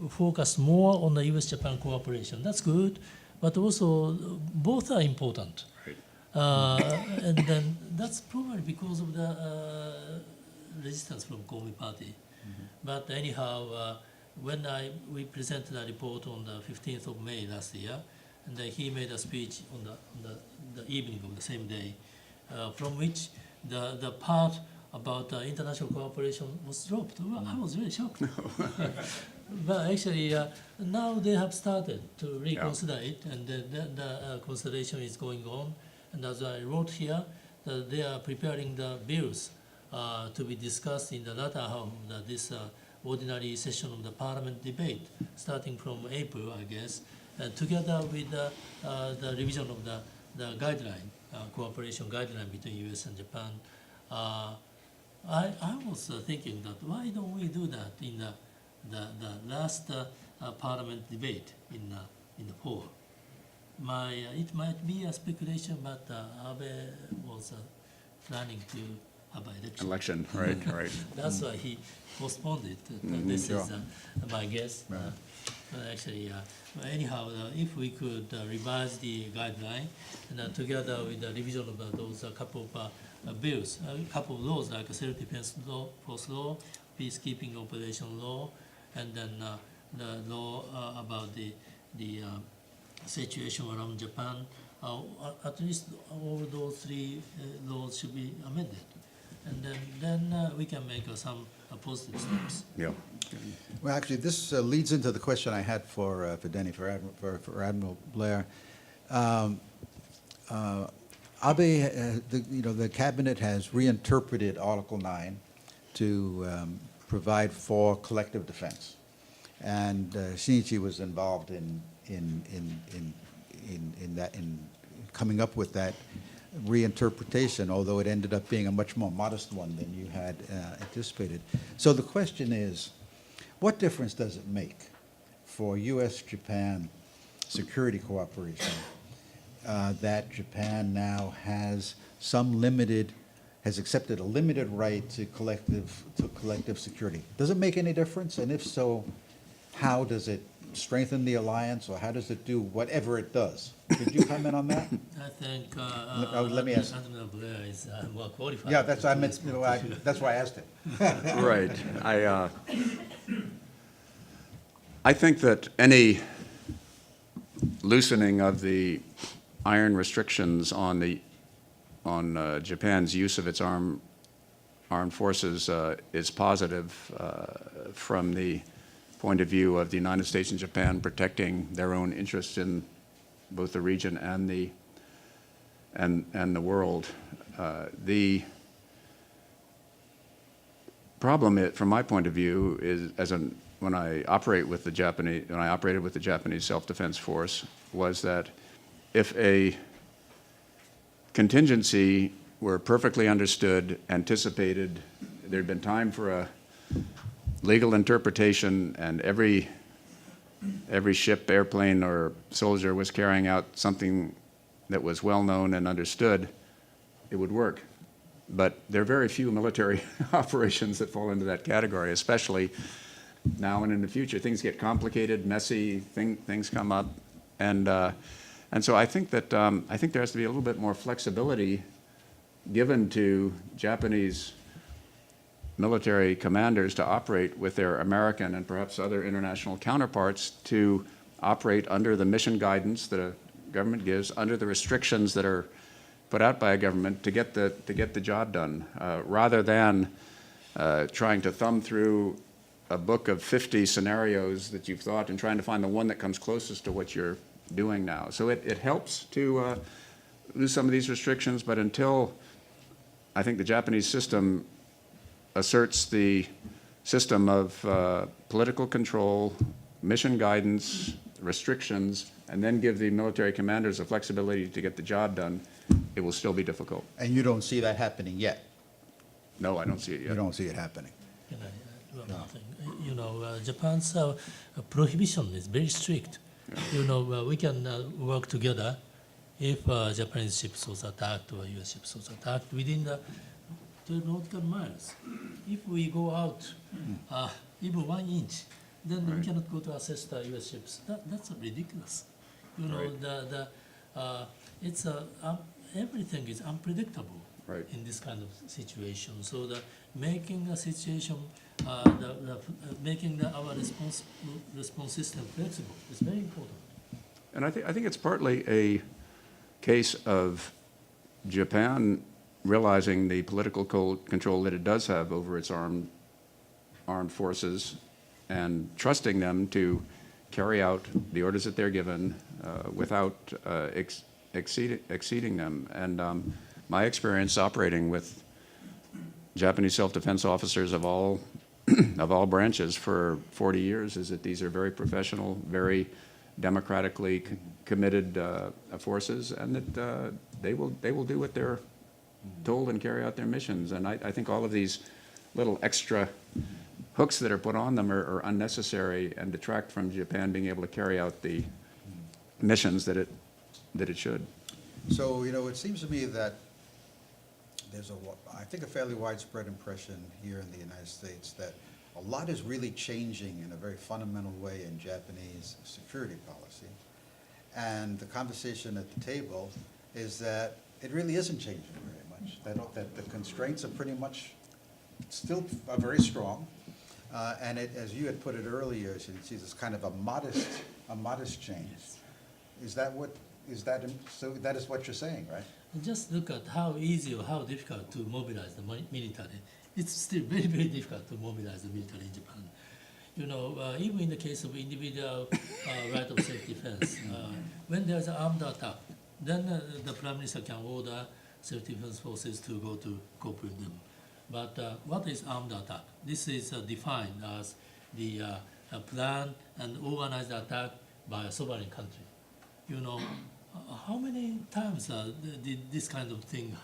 focused more on the US-Japan cooperation. That's good, but also both are important. Right. And then that's probably because of the resistance from Komi Party. But anyhow, when we presented a report on the 15th of May last year, and then he made a speech on the evening of the same day, from which the part about international cooperation was dropped. Well, I was really shocked. But actually, now they have started to reconsider it, and the consideration is going on. And as I wrote here, they are preparing the bills to be discussed in the latter half of this ordinary session of the Parliament debate, starting from April, I guess, together with the revision of the guideline, cooperation guideline between US and Japan. I was thinking that why don't we do that in the last Parliament debate in the fall? It might be a speculation, but Abe was planning to have an election. Right. That's why he postponed it. This is my guess. Actually, anyhow, if we could revise the guideline, and together with the revision of those couple of bills, a couple of laws like self-defense law, force law, peacekeeping operation law, and then the law about the situation around Japan, at least all those three laws should be amended. And then we can make some positive steps. Yeah. Well, actually, this leads into the question I had for Denny, for Admiral Blair. Abe, the cabinet has reinterpreted Article 9 to provide for collective defense, and Shinichi was involved in coming up with that reinterpretation, although it ended up being a much more modest one than you had anticipated. So the question is, what difference does it make for U.S.-Japan security cooperation that Japan now has accepted a limited right to collective security? Does it make any difference? And if so, how does it strengthen the alliance, or how does it do whatever it does? Could you comment on that? I think let me ask. Admiral Blair is more qualified. Yeah, that's that's why I asked it. Right. I think that any loosening of the iron restrictions on Japan's use of its armed forces is positive from the point of view of the United States and Japan protecting their own interests in both the region and the world. The problem, from my point of view, is when I operated with the Japanese self-defense force, was that if a contingency were perfectly understood, anticipated, there'd been time for a legal interpretation, and every every ship, airplane, or soldier was carrying out something that was well known and understood, it would work. But there are very few military operations that fall into that category, especially now and in the future. Things get complicated, messy, things come up. And so I think that I think there has to be a little bit more flexibility given to Japanese military commanders to operate with their American and perhaps other international counterparts to operate under the mission guidance that a government gives, under the restrictions that are put out by a government to get the job done, rather than trying to thumb through a book of 50 scenarios that you've thought and trying to find the one that comes closest to what you're doing now. So it helps to lose some of these restrictions, but until I think the Japanese system asserts the system of political control, mission guidance, restrictions, and then give the military commanders the flexibility to get the job done, it will still be difficult. And you don't see that happening yet? No, I don't see it You yet. don't see it happening? Can I add one more thing? You know, Japan's prohibition is very strict. You know, we can work together if Japanese ships was attacked or US ships was attacked within the 12 nautical miles. If we go out even 1 inch, then we cannot go to assess the US ships. That's ridiculous. You know, Right. it's everything is unpredictable Right. in this kind of situation. So making a situation, making our response system flexible is very important. And I think it's partly a case of Japan realizing the political control that it does have over its armed forces and trusting them to carry out the orders that they're given without exceeding them. And my experience operating with Japanese self-defense officers of all of all branches for 40 years is that these are very professional, very democratically committed forces, and that they will do what they're told and carry out their missions. And I think all of these little extra hooks that are put on them are unnecessary and detract from Japan being able to carry out the missions that it should. So, you know, it seems to me that there's I think a fairly widespread impression here in the United States that a lot is really changing in a very fundamental way in Japanese security policy. And the conversation at the table is that it really isn't changing very much, that the constraints are pretty much still very strong. And as you had put it earlier, so it's kind of a modest change. Yes. So that is what you're saying, right? Just look at how easy or how difficult to mobilize the military. It's still very, very difficult to mobilize the military in Japan. You know, even in the case of individual right of self-defense, when there's an armed attack, then the Prime Minister can order self-defense forces to go to cope with them. But what is armed attack? This is defined as the planned and organized attack by a sovereign country. You know, how many times did this kind of thing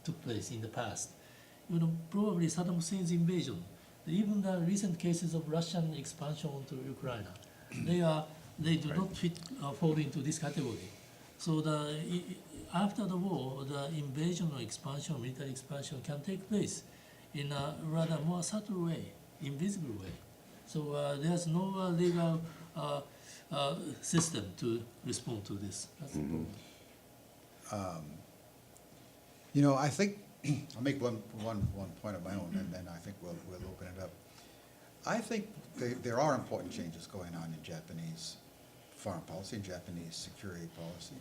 took place in the past? You know, probably Saddam Hussein's invasion, even the recent cases of Russian expansion into Ukraine, they do not fall into this category. So after the war, the invasion or expansion, military expansion can take place in a rather more subtle way, invisible way. So there's no legal system to respond to this. That's the problem. You know, I think, I'll make one point of my own, and then I think we'll open it up. I think there are important changes going on in Japanese foreign policy and Japanese security policy.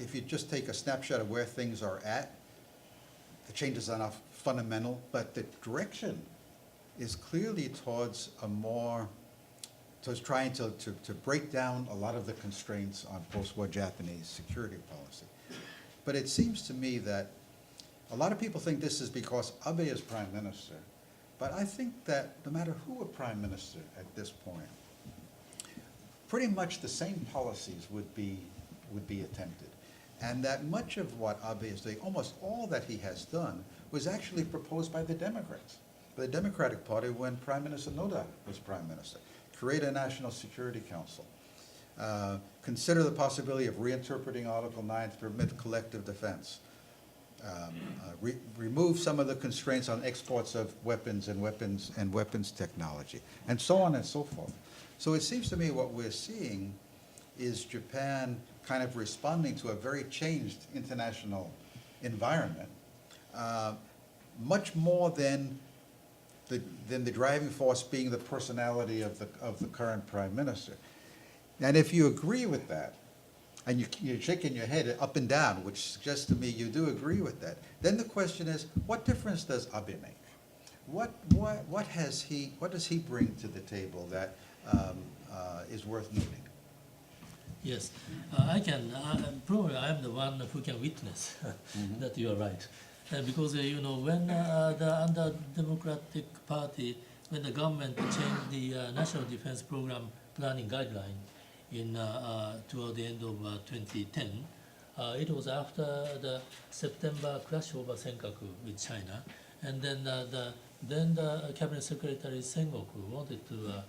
If you just take a snapshot of where things are at, the changes are not fundamental, but the direction is clearly towards trying to break down a lot of the constraints on post-war Japanese security policy. But it seems to me that a lot of people think this is because Abe is prime minister, but I think that no matter who a prime minister at this point, pretty much the same policies would be attempted. And that much of what Abe is doing, almost all that he has done, was actually proposed by the Democrats, by the Democratic Party when Prime Minister Noda was prime minister. create a National Security Council, consider the possibility of reinterpreting Article 9 to permit collective defense, remove some of the constraints on exports of weapons and weapons technology, and so on and so forth. So it seems to me what we're seeing is Japan kind of responding to a very changed international environment, much more than the driving force being the personality of the current prime minister. And if you agree with that, and you're shaking your head up and down, which suggests to me you do agree with that, then the question is, what difference does Abe make? What does he bring to the table that is worth noting? Yes, I can. Probably I am the one who can witness that you are right, because you know when under Democratic Party, when the government changed the National Defense Program planning guideline in toward the end of 2010, it was after the September clash over Senkaku with China, and then the Cabinet Secretary Sengoku wanted to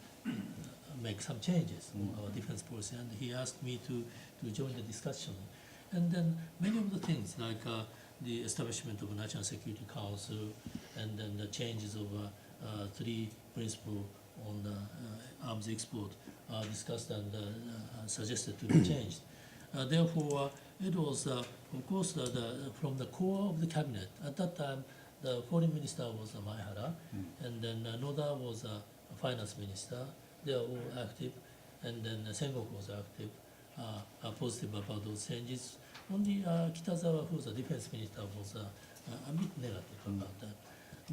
make some changes on our defense policy, and he asked me to join the discussion. And then many of the things like the establishment of a National Security Council, and then the changes of 3 principles on the arms export are discussed and suggested to be changed. Therefore, it was, of course, from the core of the cabinet. At that time, the foreign minister was Maehara, and then Noda was a finance minister. They are all active, and then Sengoku was active, positive about those changes. Only Kitazawa, who was a defense minister, was a bit negative about that.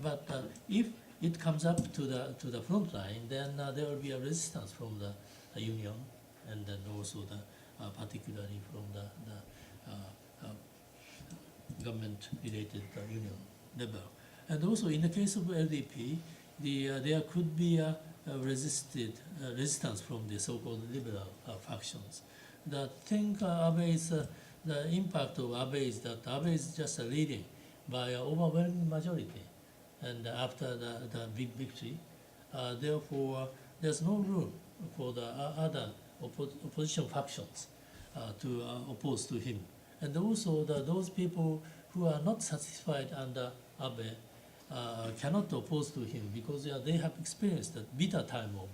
But if it comes up to the front line, then there will be a resistance from the union, and then also particularly from the government-related union level. And also in the case of LDP, there could be a resistance from the so-called liberal factions. The thing the impact of Abe is that Abe is just leading by an overwhelming majority, and after the big victory, therefore there's no room for the other opposition factions to oppose to him, and also those people who are not satisfied under Abe cannot oppose to him because they have experienced the bitter time of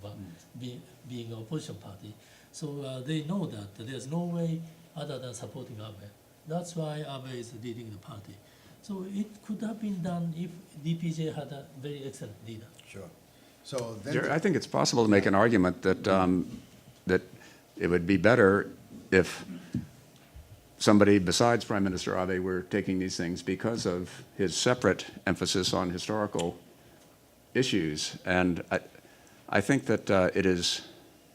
being an opposition party. So they know that there's no way other than supporting Abe. That's why Abe is leading the party. So it could have been done if DPJ had a very excellent leader. Sure. So then I think it's possible to make an argument that that it would be better if somebody besides Prime Minister Abe were taking these things because of his separate emphasis on historical issues. And I think that it is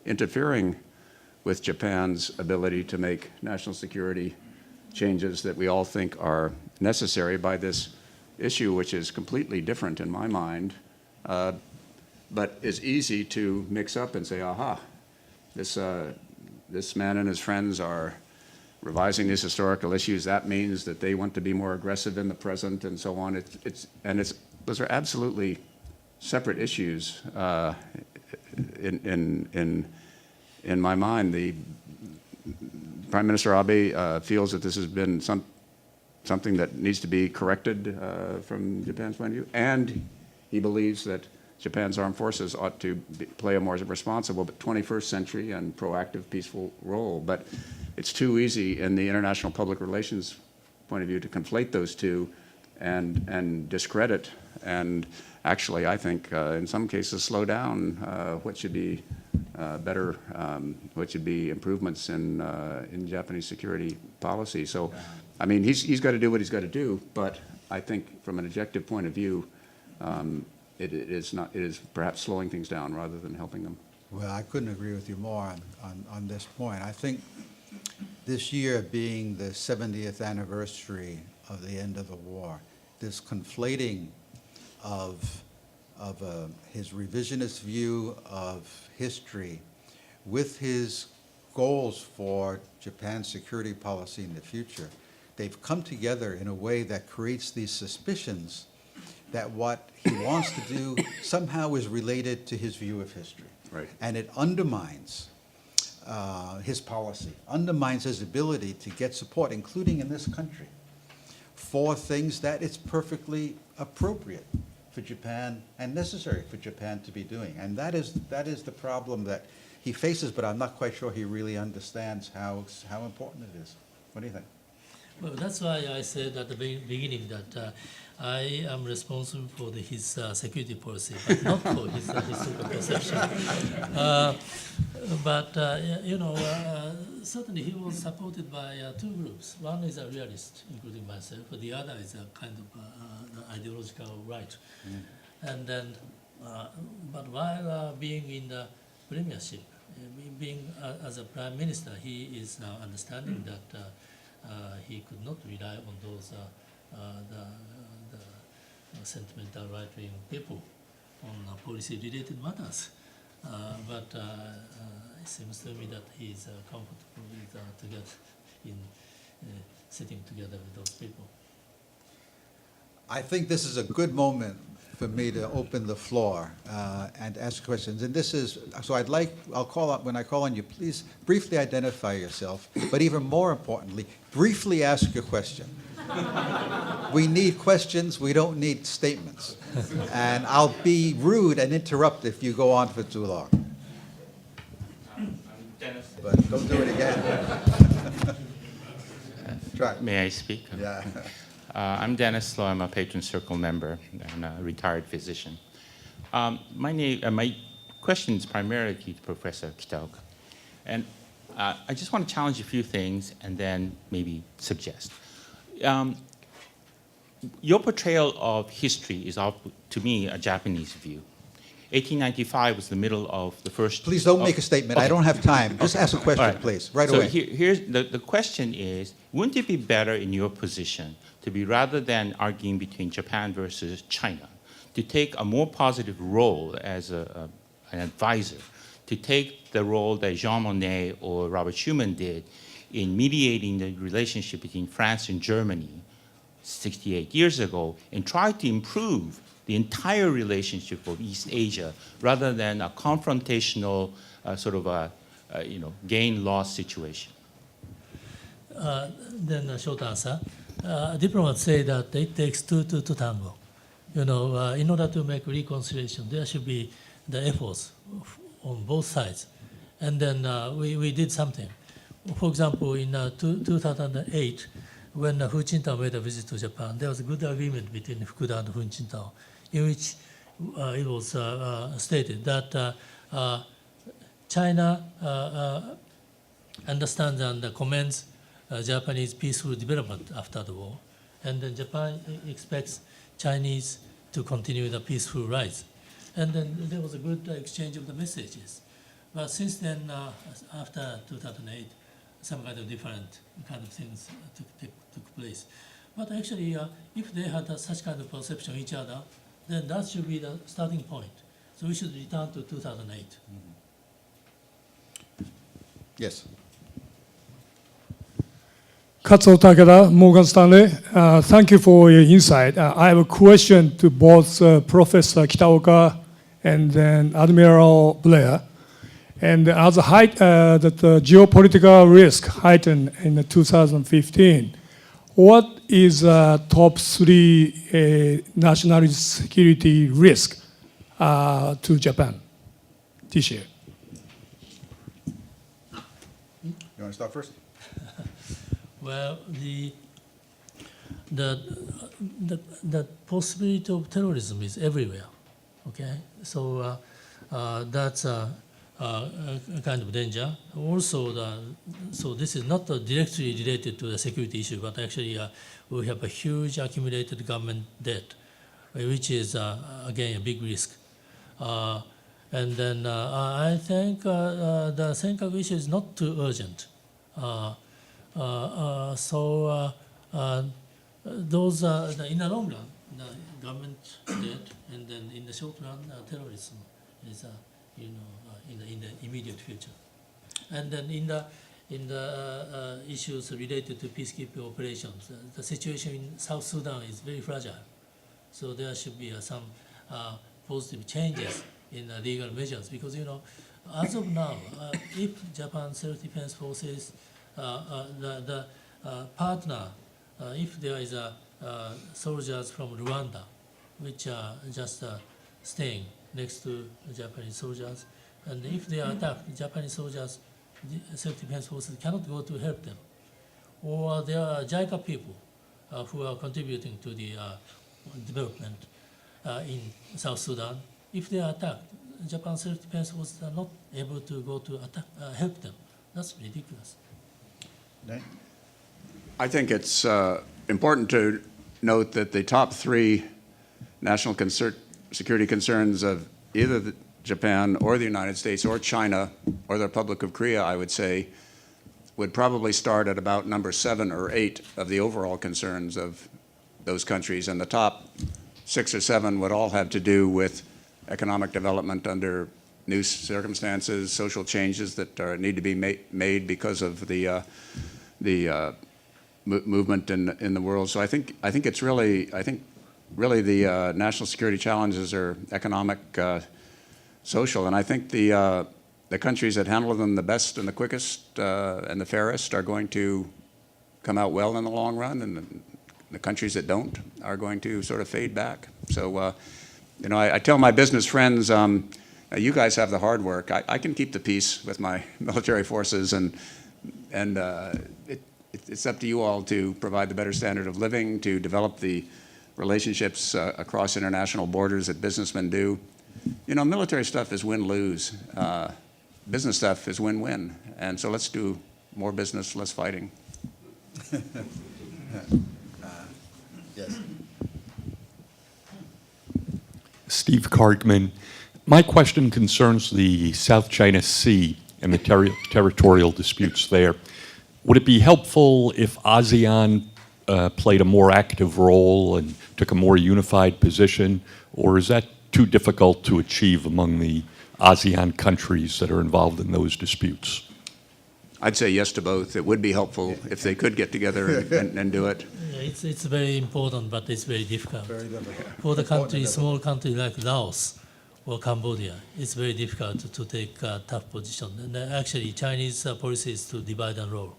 interfering with Japan's ability to make national security changes that we all think are necessary by this issue, which is completely different in my mind, but is easy to mix up and say, aha, this man and his friends are revising these historical issues. That means that they want to be more aggressive in the present and so on. Those are absolutely separate issues in my mind. The Prime Minister Abe feels that this has been something that needs to be corrected from Japan's point of view, and he believes that Japan's armed forces ought to play a more responsible but 21st century and proactive, peaceful role. But it's too easy in the international public relations point of view to conflate those two and discredit and actually, I think, in some cases, slow down what should be better, what should be improvements in Japanese security policy. So, I mean, he's got to do what he's got to do, but I think from an objective point of view, it is perhaps slowing things down rather than helping them. Well, I couldn't agree with you more on this point. I think this year being the 70th anniversary of the end of the war, this conflating of his revisionist view of history with his goals for Japan's security policy in the future, they've come together in a way that creates these suspicions that what he wants to do somehow is related to his view of history. Right. And it undermines his policy, undermines his ability to get support, including in this country, for things that it's perfectly appropriate for Japan and necessary for Japan to be doing. And that is the problem that he faces, but I'm not quite sure he really understands how important it is. What do you think? Well, that's why I said at the beginning that I am responsible for his security policy, but not for his historical perception. Certainly he was supported by two groups. One is a realist, including myself. The other is a kind of ideological right. And then, but while being in the premiership, being as a prime minister, he is now understanding that he could not rely on those the sentimental right-wing people on policy-related matters. But it seems to me that he is comfortable with sitting together with those people. I think this is a good moment for me to open the floor and ask questions. And this is, so I'll call up, when I call on you, please briefly identify yourself, but even more importantly, briefly ask your question. We need questions, we don't need statements. And I'll be rude and interrupt if you go on for too long. I'm Dennis. But don't do it again. Try. May I speak? Yeah. I'm Dennis Slow. I'm a Patron Circle member and a retired physician. My question is primarily to Professor Kitaoka. And I just want to challenge a few things and then maybe suggest. Your portrayal of history is, to me, a Japanese view. 1895 was the middle of the first... Please don't make a statement. Okay. I don't have time. Just ask a question, All right. please, right so away. Here's the question is, wouldn't it be better in your position to be, rather than arguing between Japan versus China, to take a more positive role as an advisor, to take the role that Jean Monnet or Robert Schuman did in mediating the relationship between France and Germany 68 years ago, and try to improve the entire relationship of East Asia, rather than a confrontational gain-loss situation? Then a short answer. Diplomats say that it takes two to tango. In order to make reconciliation, there should be the efforts on both sides. And then we did something. For example, in 2008, when Hu Jintao made a visit to Japan, there was a good agreement between Fukuda and Hu Jintao, in which it was stated that China understands and commends Japanese peaceful development after the war, and then Japan expects Chinese to continue the peaceful rise. And then there was a good exchange of the messages. But since then, after 2008, some kind of different kind of things took place. But actually, if they had such kind of perception of each other, then that should be the starting point. So we should return to 2008. Yes. Katsuo Takeda, Morgan Stanley. Thank you for your insight. I have a question to both Professor Kitaoka and then Admiral Blair. And as the geopolitical risk heightened in 2015, what is top three national security risk to Japan this year? You want to start first? Well, the possibility of terrorism is everywhere. Okay, so that's a kind of danger. Also, so this is not directly related to the security issue, but actually we have a huge accumulated government debt, which is again a big risk. And then I think the Senkaku issue is not too urgent. Those are in the long run, the government debt, and then in the short run, terrorism is in the immediate future. And then in the issues related to peacekeeping operations, the situation in South Sudan is very fragile. So there should be some positive changes in legal measures because, as of now, if Japan's self-defense forces, the partner, if there is soldiers from Rwanda, which are just staying next to Japanese soldiers, and if they are attacked, Japanese soldiers, self-defense forces cannot go to help them. Or there are JICA people who are contributing to the development in South Sudan. If they are attacked, Japan's self-defense forces are not able to go to help them. That's ridiculous. Dan? I think it's important to note that the top three national security concerns of either Japan or the United States or China or the Republic of Korea, I would say, would probably start at about number 7 or 8 of the overall concerns of those countries. And the top 6 or 7 would all have to do with economic development under new circumstances, social changes that need to be made because of the movement in the world. So I think it's really the national security challenges are economic, social, and I think the countries that handle them the best and the quickest and the fairest are going to come out well in the long run, and the countries that don't are going to sort of fade back. So, I tell my business friends, you guys have the hard work. I can keep the peace with my military forces, and it's up to you all to provide the better standard of living, to develop the relationships across international borders that businessmen do. Military stuff is win-lose. Business stuff is win-win. And so let's do more business, less fighting. Yes. Steve Kargman. My question concerns the South China Sea and the territorial disputes there. Would it be helpful if ASEAN played a more active role and took a more unified position, or is that too difficult to achieve among the ASEAN countries that are involved in those disputes? I'd say yes to both. It would be helpful if they could get together and do it. It's very important, but it's very difficult. Very difficult. For the country, small country like Laos or Cambodia, it's very difficult to take a tough position. And actually, Chinese policy is to divide and rule.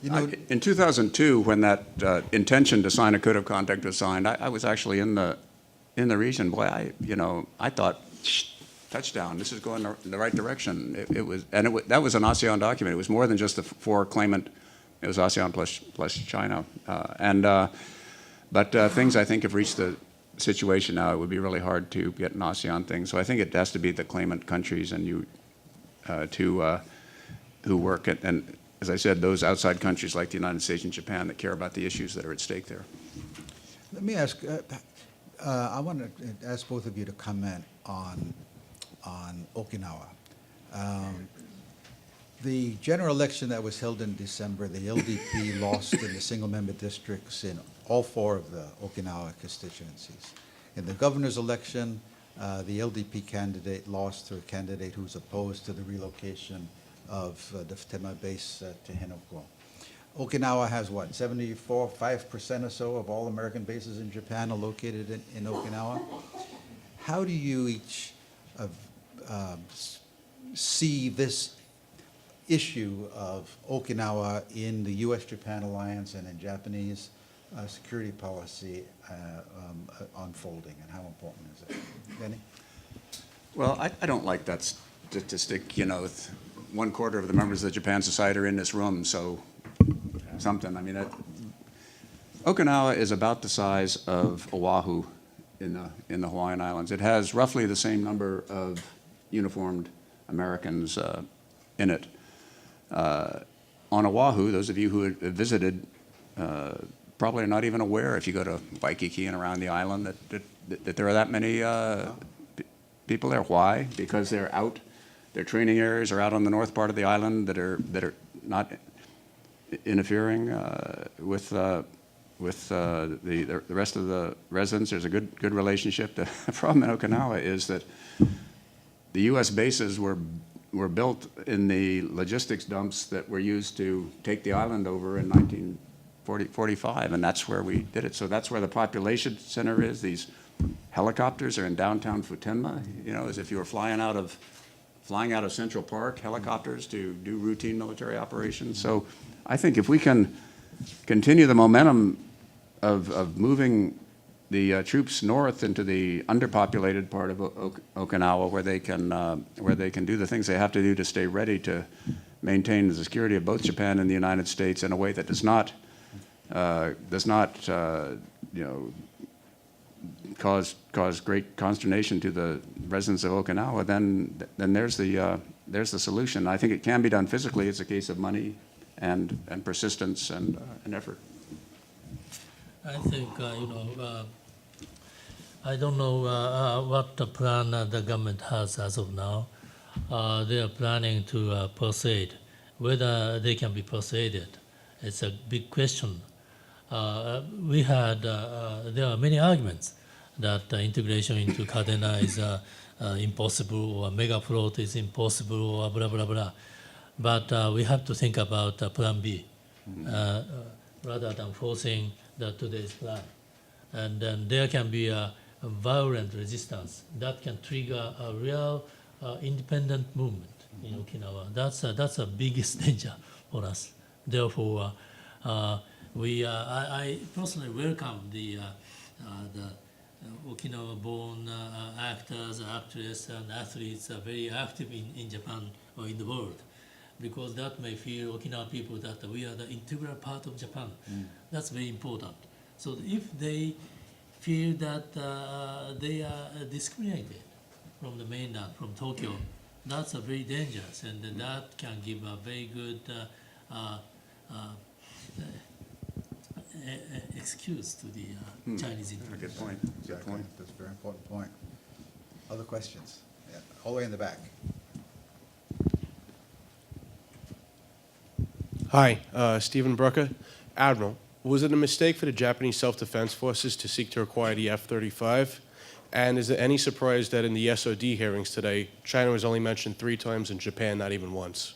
In 2002, when that intention to sign a code of conduct was signed, I was actually in the region. Boy, I thought, touchdown! This is going in the right direction. That was an ASEAN document. It was more than just the 4 claimant. It was ASEAN plus China, but things I think have reached the situation now. It would be really hard to get an ASEAN thing. So I think it has to be the claimant countries and you who work at, and as I said, those outside countries like the United States and Japan that care about the issues that are at stake there. Let me ask, I want to ask both of you to comment on Okinawa. The general election that was held in December, the LDP lost in the single-member districts in all 4 of the Okinawa constituencies. In the governor's election, the LDP candidate lost to a candidate who was opposed to the relocation of the Futema base to Henoko. Okinawa has what, 5% or so of all American bases in Japan are located in Okinawa. How do you each see this issue of Okinawa in the U.S.-Japan alliance and in Japanese security policy unfolding, and how important is it? Benny? Well, I don't like that statistic, with 1/4 of the members of the Japan Society are in this room, so something. I mean, Okinawa is about the size of Oahu in the Hawaiian Islands. It has roughly the same number of uniformed Americans in it. On Oahu, those of you who have visited probably are not even aware, if you go to Waikiki and around the island, that there are that many people there. Why? Because they're out. Their training areas are out on the north part of the island that are not interfering with the rest of the residents. There's a good relationship. The problem in Okinawa is that the U.S. bases were built in the logistics dumps that were used to take the island over in 1945, and that's where we did it. So that's where the population center is. These helicopters are in downtown Futenma, you know, as if you were flying out of Central Park, helicopters to do routine military operations. So I think if we can continue the momentum of moving the troops north into the underpopulated part of Okinawa, where they can do the things they have to do to stay ready to maintain the security of both Japan and the United States in a way that does not you know, cause great consternation to the residents of Okinawa, then there's the solution. I think it can be done physically. It's a case of money and persistence and effort. I think, I don't know what the plan the government has as of now. They are planning to persuade. Whether they can be persuaded, it's a big question. There are many arguments that integration into Cadena is impossible, or megafloat is impossible, or blah, blah, blah. But we have to think about plan B rather than forcing today's plan. And then there can be a violent resistance that can trigger a real independent movement in Okinawa. That's the biggest danger for us. Therefore, I personally welcome the Okinawa-born actors, actresses, and athletes are very active in Japan or in the world, because that may feel Okinawa people that we are the integral part of Japan. That's very important. So if they feel that they are discriminated from the mainland, from Tokyo, that's very dangerous, and that can give a very good excuse to the Chinese interest. Good point. Good point. That's a very important point. Other questions? Yeah, all the way in the back. Hi, Stephen Brooker. Admiral, was it a mistake for the Japanese self-defense forces to seek to acquire the F-35? And is there any surprise that in the SOD hearings today, China was only mentioned 3 times and Japan not even once?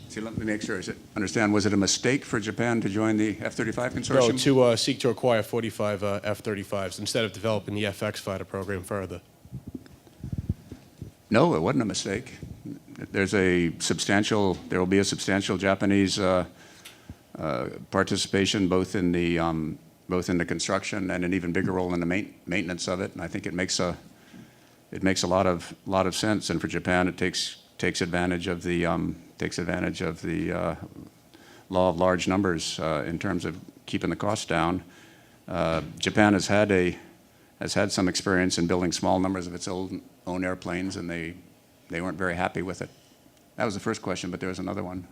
See, let me make sure I understand. Was it a mistake for Japan to join the F-35 consortium? No, to seek to acquire 45 F-35s instead of developing the FX fighter program further. No, it wasn't a mistake. There will be a substantial Japanese participation both in the construction and an even bigger role in the maintenance of it. And I think it makes a lot of sense. And for Japan, it takes advantage of the law of large numbers in terms of keeping the costs down. Japan has had some experience in building small numbers of its own airplanes, and they weren't very happy with it. That was the first question, but there was another one.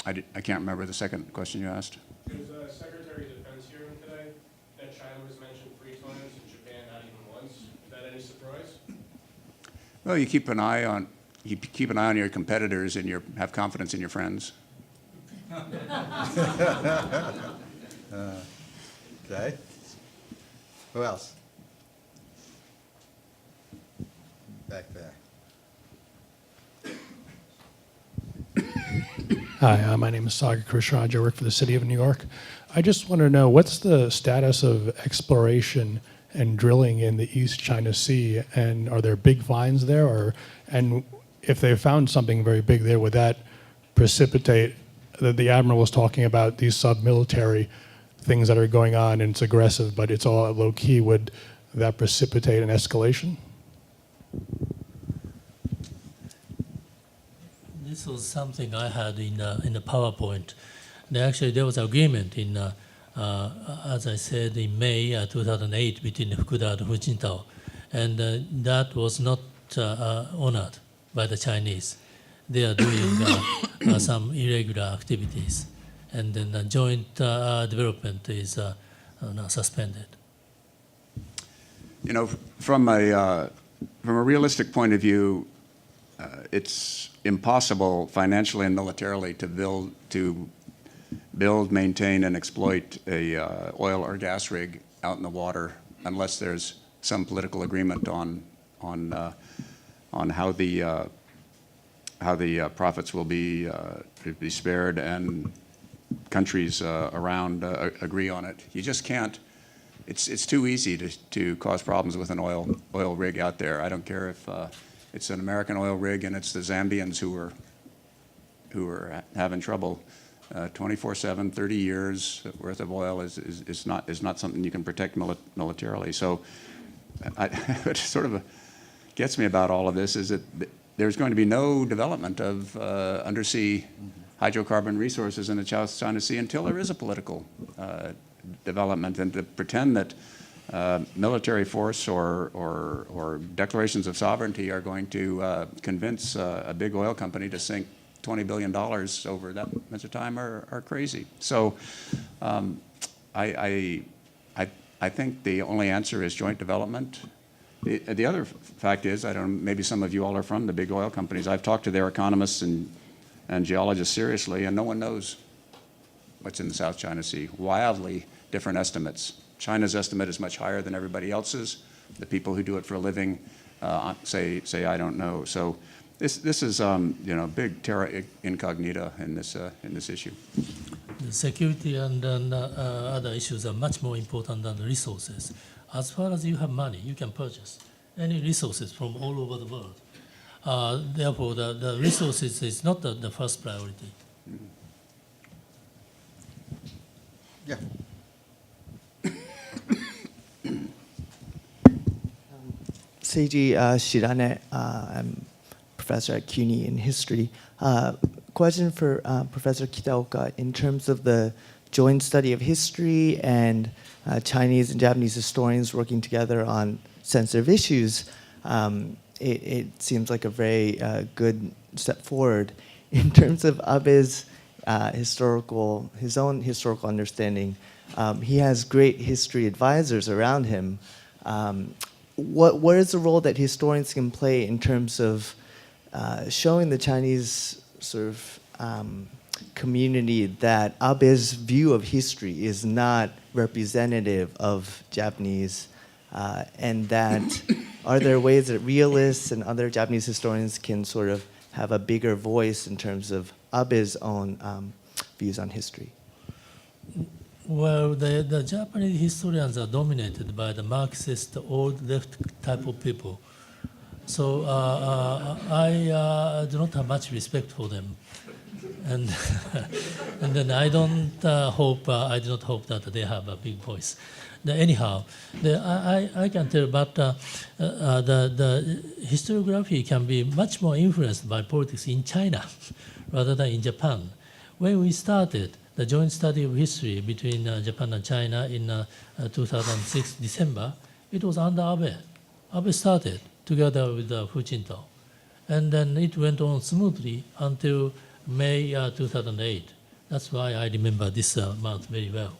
I can't remember the second question you asked. There was a Secretary of Defense hearing today that China was mentioned 3 times and Japan not even once. Is that any surprise? Well, you keep an eye on your competitors and have confidence in your friends. Okay. Who else? Back there. Hi, my name is Saga Krishraj. I work for the City of New York. I just want to know, what's the status of exploration and drilling in the East China Sea, and are there big finds there? And if they found something very big there, would that precipitate, the Admiral was talking about these sub-military things that are going on, and it's aggressive, but it's all low-key. Would that precipitate an escalation? This was something I had in the PowerPoint. There was agreement in, as I said, in May 2008 between Fukuda and Hu Jintao, and that was not honored by the Chinese. They are doing some irregular activities, and then the joint development is now suspended. You know, from a realistic point of view, it's impossible financially and militarily to build, maintain, and exploit a oil or gas rig out in the water unless there's some political agreement on how the profits will be spared and countries around agree on it. You just can't it's too easy to cause problems with an oil rig out there. I don't care if it's an American oil rig and it's the Zambians who are having trouble. 24/7, 30 years worth of oil is not something you can protect militarily. So, what sort of gets me about all of this is that there's going to be no development of undersea hydrocarbon resources in the South China Sea until there is a political development. And to pretend that military force or declarations of sovereignty are going to convince a big oil company to sink $20 billion over that much of time are crazy. So I think the only answer is joint development. The other fact is, maybe some of you all are from the big oil companies. I've talked to their economists and geologists seriously, and no one knows what's in the South China Sea. Wildly different estimates. China's estimate is much higher than everybody else's. The people who do it for a living say I don't know. So this is big terra incognita in this issue. The security and other issues are much more important than the resources. As far as you have money, you can purchase any resources from all over the world. Therefore, the resources is not the first priority. Yeah. Seiji Shirane, I'm professor at CUNY in history. Question for Professor Kitaoka in terms of the joint study of history and Chinese and Japanese historians working together on sensitive issues. It seems like a very good step forward. In terms of Abe's his own historical understanding, he has great history advisors around him. What is the role that historians can play in terms of showing the Chinese sort of community that Abe's view of history is not representative of Japanese, and that are there ways that realists and other Japanese historians can sort of have a bigger voice in terms of Abe's own views on history? Well, the Japanese historians are dominated by the Marxist, old left type of people. So I do not have much respect for them. And and then I do not hope that they have a big voice. Anyhow, I can tell, but the historiography can be much more influenced by politics in China rather than in Japan. When we started the joint study of history between Japan and China in 2006 December, it was under Abe. Abe started together with Hu Jintao, and then it went on smoothly until May 2008. That's why I remember this month very well.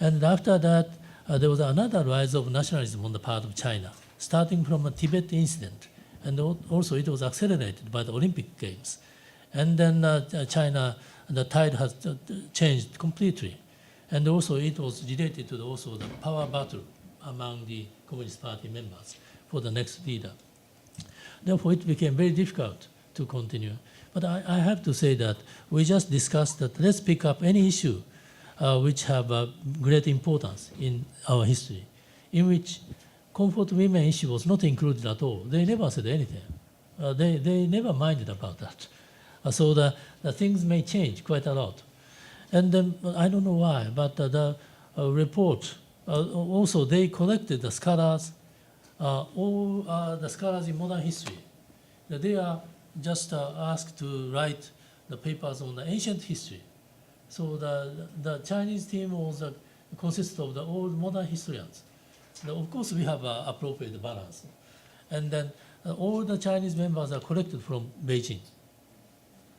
And after that, there was another rise of nationalism on the part of China, starting from a Tibet incident. And also it was accelerated by the Olympic Games. And then China, the tide has changed completely. And also it was related to also the power battle among the Communist Party members for the next leader. Therefore, it became very difficult to continue. But I have to say that we just discussed that let's pick up any issue which have great importance in our history, in which comfort women issue was not included at all. They never said anything. They never minded about that. So the things may change quite a lot. And then, I don't know why, but the report, also they collected the scholars, all the scholars in modern history. They are just asked to write the papers on the ancient history. So the Chinese team was consists of the old modern historians. Of course, we have appropriate balance. And then all the Chinese members are collected from Beijing.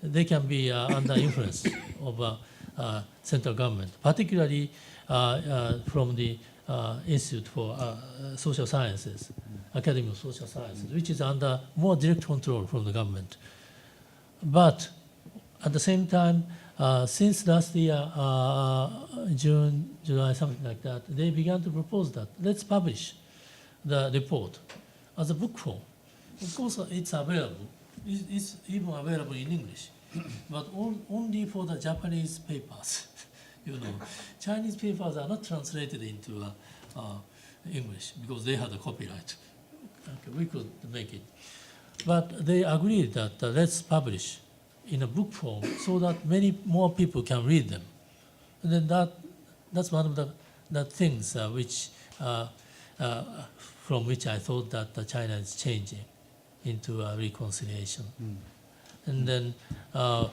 They can be under influence of central government, particularly from the Institute for Social Sciences, Academy of Social Sciences, which is under more direct control from the government. But at the same time, since last year, June, July, something like that, they began to propose that let's publish the report as a book form. Of course, it's available. It's even available in English, but only for the Japanese papers. Chinese papers are not translated into English because they had the copyright. Okay, we could make it. But they agreed that let's publish in a book form so that many more people can read them. And then that's one of the things from which I thought that China is changing into a reconciliation. And then now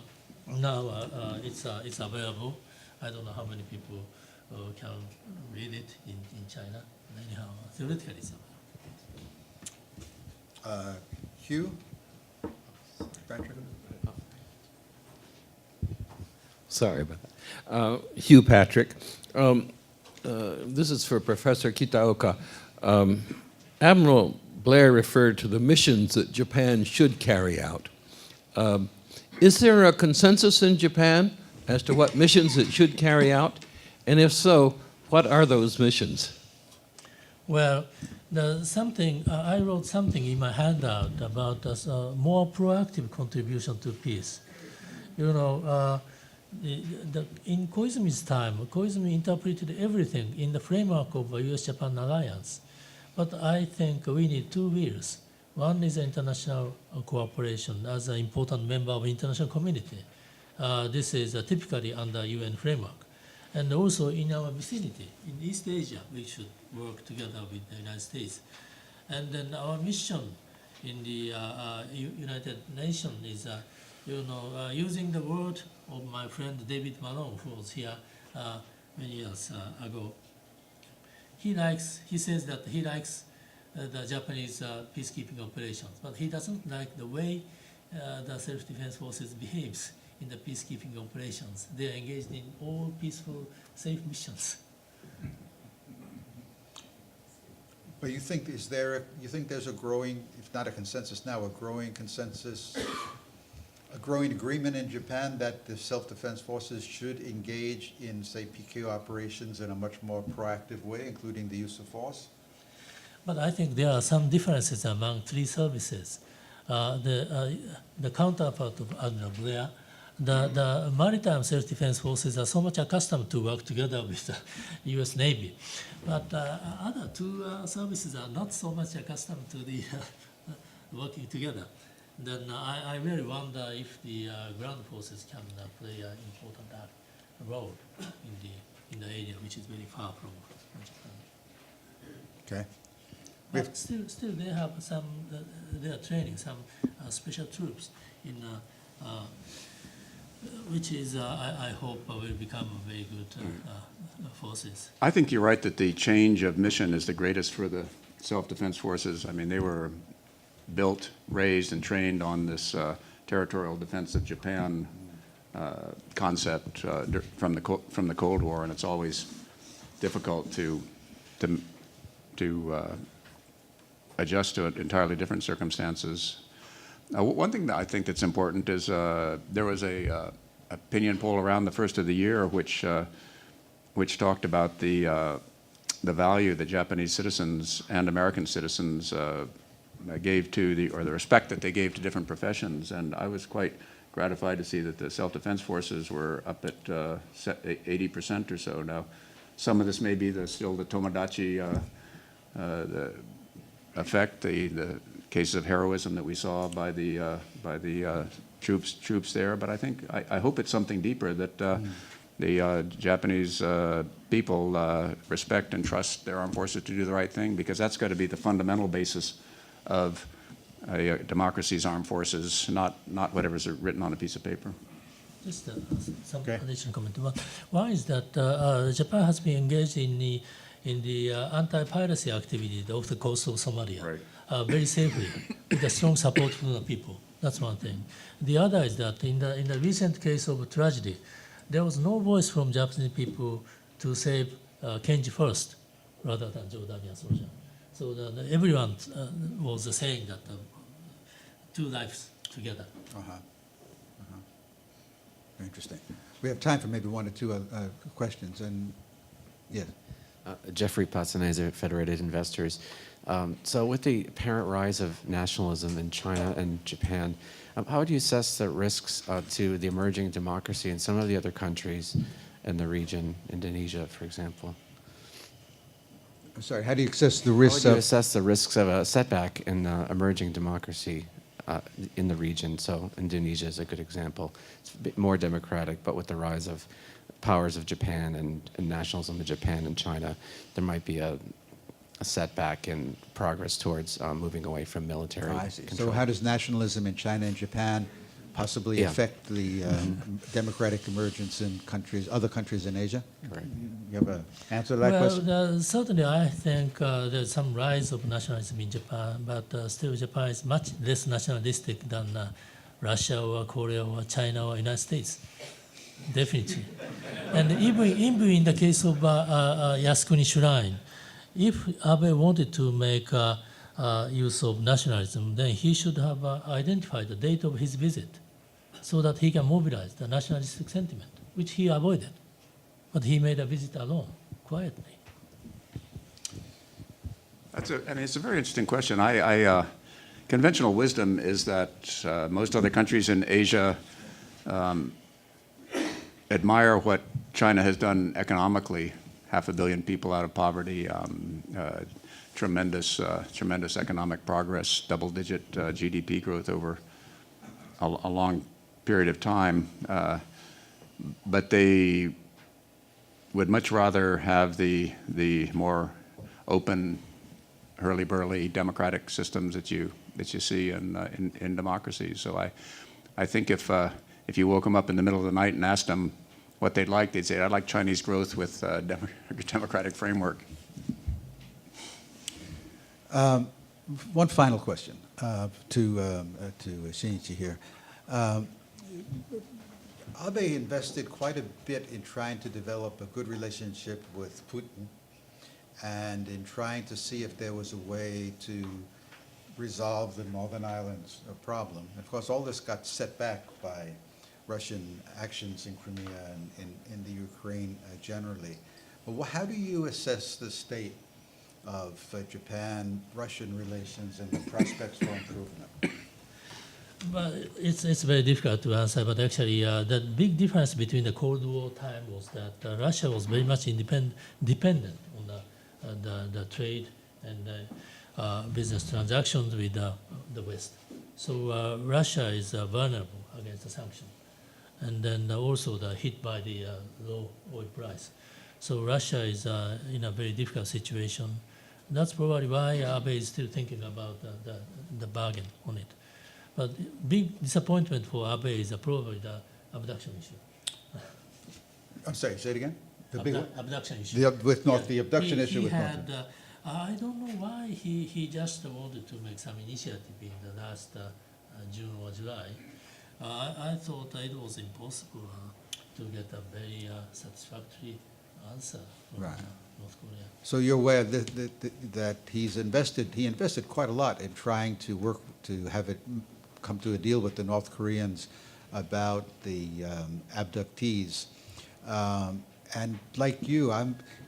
it's available. I don't know how many people can read it in China. Anyhow, theoretically it's available. Hugh? Patrick? Sorry about that. Hugh Patrick. This is for Professor Kitaoka. Admiral Blair referred to the missions that Japan should carry out. Is there a consensus in Japan as to what missions it should carry out? And if so, what are those missions? Well, I wrote something in my handout about more proactive contribution to peace. You know, in Koizumi's time, Koizumi interpreted everything in the framework of a US-Japan alliance. But I think we need two wheels. One is international cooperation as an important member of the international community. This is typically under UN framework. And also in our vicinity, in East Asia, we should work together with the United States. And then our mission in the United Nations is, using the word of my friend David Malone, who was here many years ago. He says that he likes the Japanese peacekeeping operations, but he doesn't like the way the self-defense forces behaves in the peacekeeping operations. They are engaged in all peaceful, safe missions. But you think there's a growing, if not a consensus now, a growing consensus, a growing agreement in Japan that the self-defense forces should engage in, say, PKO operations in a much more proactive way, including the use of force? But I think there are some differences among three services. The counterpart of Admiral Blair, the maritime self-defense forces are so much accustomed to work together with the U.S. Navy. But other two services are not so much accustomed to the working together. Then I really wonder if the ground forces can play an important role in the area, which is very far from Japan. Okay. But still, they have some. They are training some special troops in, which is I hope will become a very good forces. I think you're right that the change of mission is the greatest for the self-defense forces. I mean, they were built, raised, and trained on this territorial defense of Japan concept from the Cold War, and it's always difficult to adjust to entirely different circumstances. One thing that I think that's important is there was a opinion poll around the first of the year which talked about the value that Japanese citizens and American citizens gave to the respect that they gave to different professions, and I was quite gratified to see that the self-defense forces were up at 80% or so now. Some of this may be still the Tomodachi the effect, the cases of heroism that we saw by the troops there, but I hope it's something deeper that the Japanese people respect and trust their armed forces to do the right thing, because that's got to be the fundamental basis of a democracy's armed forces, not whatever's written on a piece of paper. Just some additional comment. One is that Japan has been engaged in the anti-piracy activity off the coast of Somalia very safely with a strong support from the people. That's one thing. The other is that in the recent case of tragedy, there was no voice from Japanese people to save Kenji first rather than Jordanian soldier. So everyone was saying that two lives together. Very interesting. We have time for maybe one or two questions, and yes. Jeffrey Patsanese, Federated Investors. So with the apparent rise of nationalism in China and Japan, how would you assess the risks to the emerging democracy in some of the other countries in the region, Indonesia, for example? I'm sorry, how do you assess the How risks would you of... assess the risks of a setback in emerging democracy in the region? So Indonesia is a good example. It's a bit more democratic, but with the rise of powers of Japan and nationalism of Japan and China, there might be a setback in progress towards moving away from military I see. control. So how does nationalism in China and Japan possibly Yeah. affect the democratic emergence in other countries in Asia? Correct. You have an answer to that question? Well, certainly I think there's some rise of nationalism in Japan, but still Japan is much less nationalistic than Russia or Korea or China or United States. Definitely. And even in the case of Yasukuni Shrine, if Abe wanted to make use of nationalism, then he should have identified the date of his visit so that he can mobilize the nationalistic sentiment, which he avoided. But he made a visit alone, quietly. It's a very interesting question. Conventional wisdom is that most other countries in Asia admire what China has done economically, 500 million people out of poverty, tremendous economic progress, double-digit GDP growth over a long period of time. But they would much rather have the more open, hurly-burly democratic systems that you see in democracies. So I think if you woke them up in the middle of the night and asked them what they'd like, they'd say, "I'd like Chinese growth with a democratic framework." One final question to Shinichi here. Abe invested quite a bit in trying to develop a good relationship with Putin and in trying to see if there was a way to resolve the Northern Islands problem. Of course, all this got set back by Russian actions in Crimea and in the Ukraine generally. But how do you assess the state of Japan-Russian relations and the prospects for improvement? But it's very difficult to answer, but actually the big difference between the Cold War time was that Russia was very much dependent on the trade and business transactions with the West. So Russia is vulnerable against the sanctions. And then also hit by the low oil price. So Russia is in a very difficult situation. That's probably why Abe is still thinking about the bargain on it. But big disappointment for Abe is probably the abduction issue. I'm sorry, say it again? The big one? Abduction issue. The abduction issue with North. I don't know why he just wanted to make some initiative in the last June or July. I thought it was impossible to get a very satisfactory answer from Right. North Korea. So you're aware that he invested quite a lot in trying to work to have it come to a deal with the North Koreans about the abductees. And like you,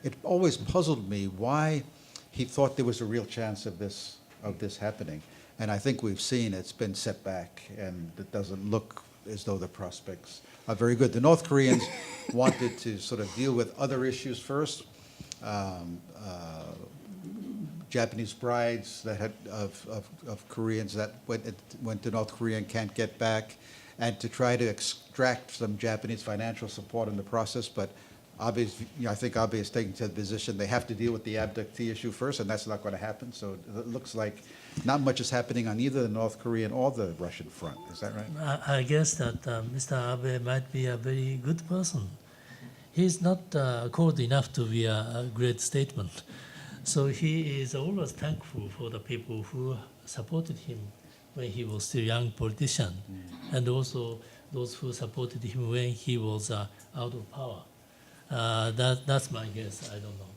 it always puzzled me why he thought there was a real chance of this happening. And I think we've seen it's been set back, and it doesn't look as though the prospects are very good. The North Koreans wanted to sort of deal with other issues first. Japanese brides that had of Koreans that went to North Korea and can't get back, and to try to extract some Japanese financial support in the process. But I think Abe is taking to the position they have to deal with the abductee issue first, and that's not going to happen. So it looks like not much is happening on either the North Korean or the Russian front. Is that right? I guess that Mr. Abe might be a very good person. He's not cold enough to be a great statement. So he is always thankful for the people who supported him when he was still a young politician, and also those who supported him when he was out of power. That's my guess. I don't know.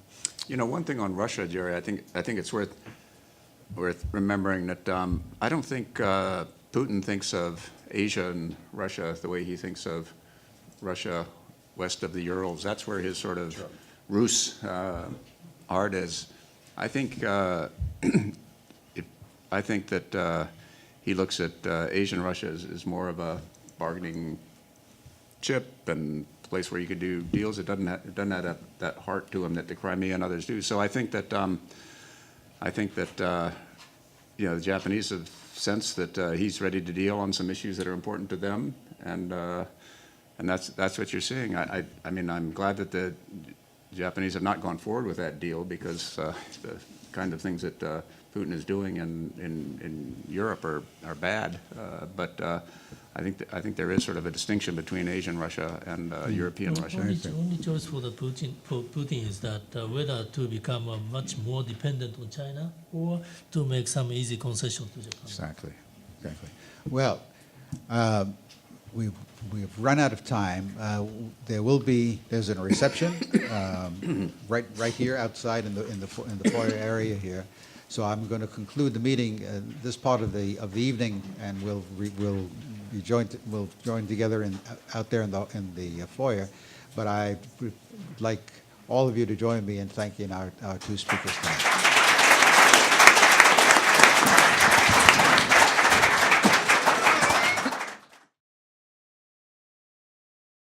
You know, one thing on Russia, Jerry, I think it's worth remembering that I don't think Putin thinks of Asia and Russia the way he thinks of Russia west of the Urals. That's where his sort of Rus heart is. I think that he looks at Asian Russia as more of a bargaining chip and place where you could do deals. It doesn't have that heart to him that the Crimea and others do. So I think that you know, the Japanese have sensed that he's ready to deal on some issues that are important to them, and that's what you're seeing. I mean, I'm glad that the Japanese have not gone forward with that deal, because the kind of things that Putin is doing in Europe are bad. But I think there is sort of a distinction between Asian Russia and European Russia. Only choice for Putin is that whether to become much more dependent on China or to make some easy concession to Japan. Exactly. Well, we've run out of time. There's a reception right here outside in the foyer area here. So I'm going to conclude the meeting, this part of the evening, and we'll join together out there in the foyer. But I would like all of you to join me in thanking our two speakers tonight.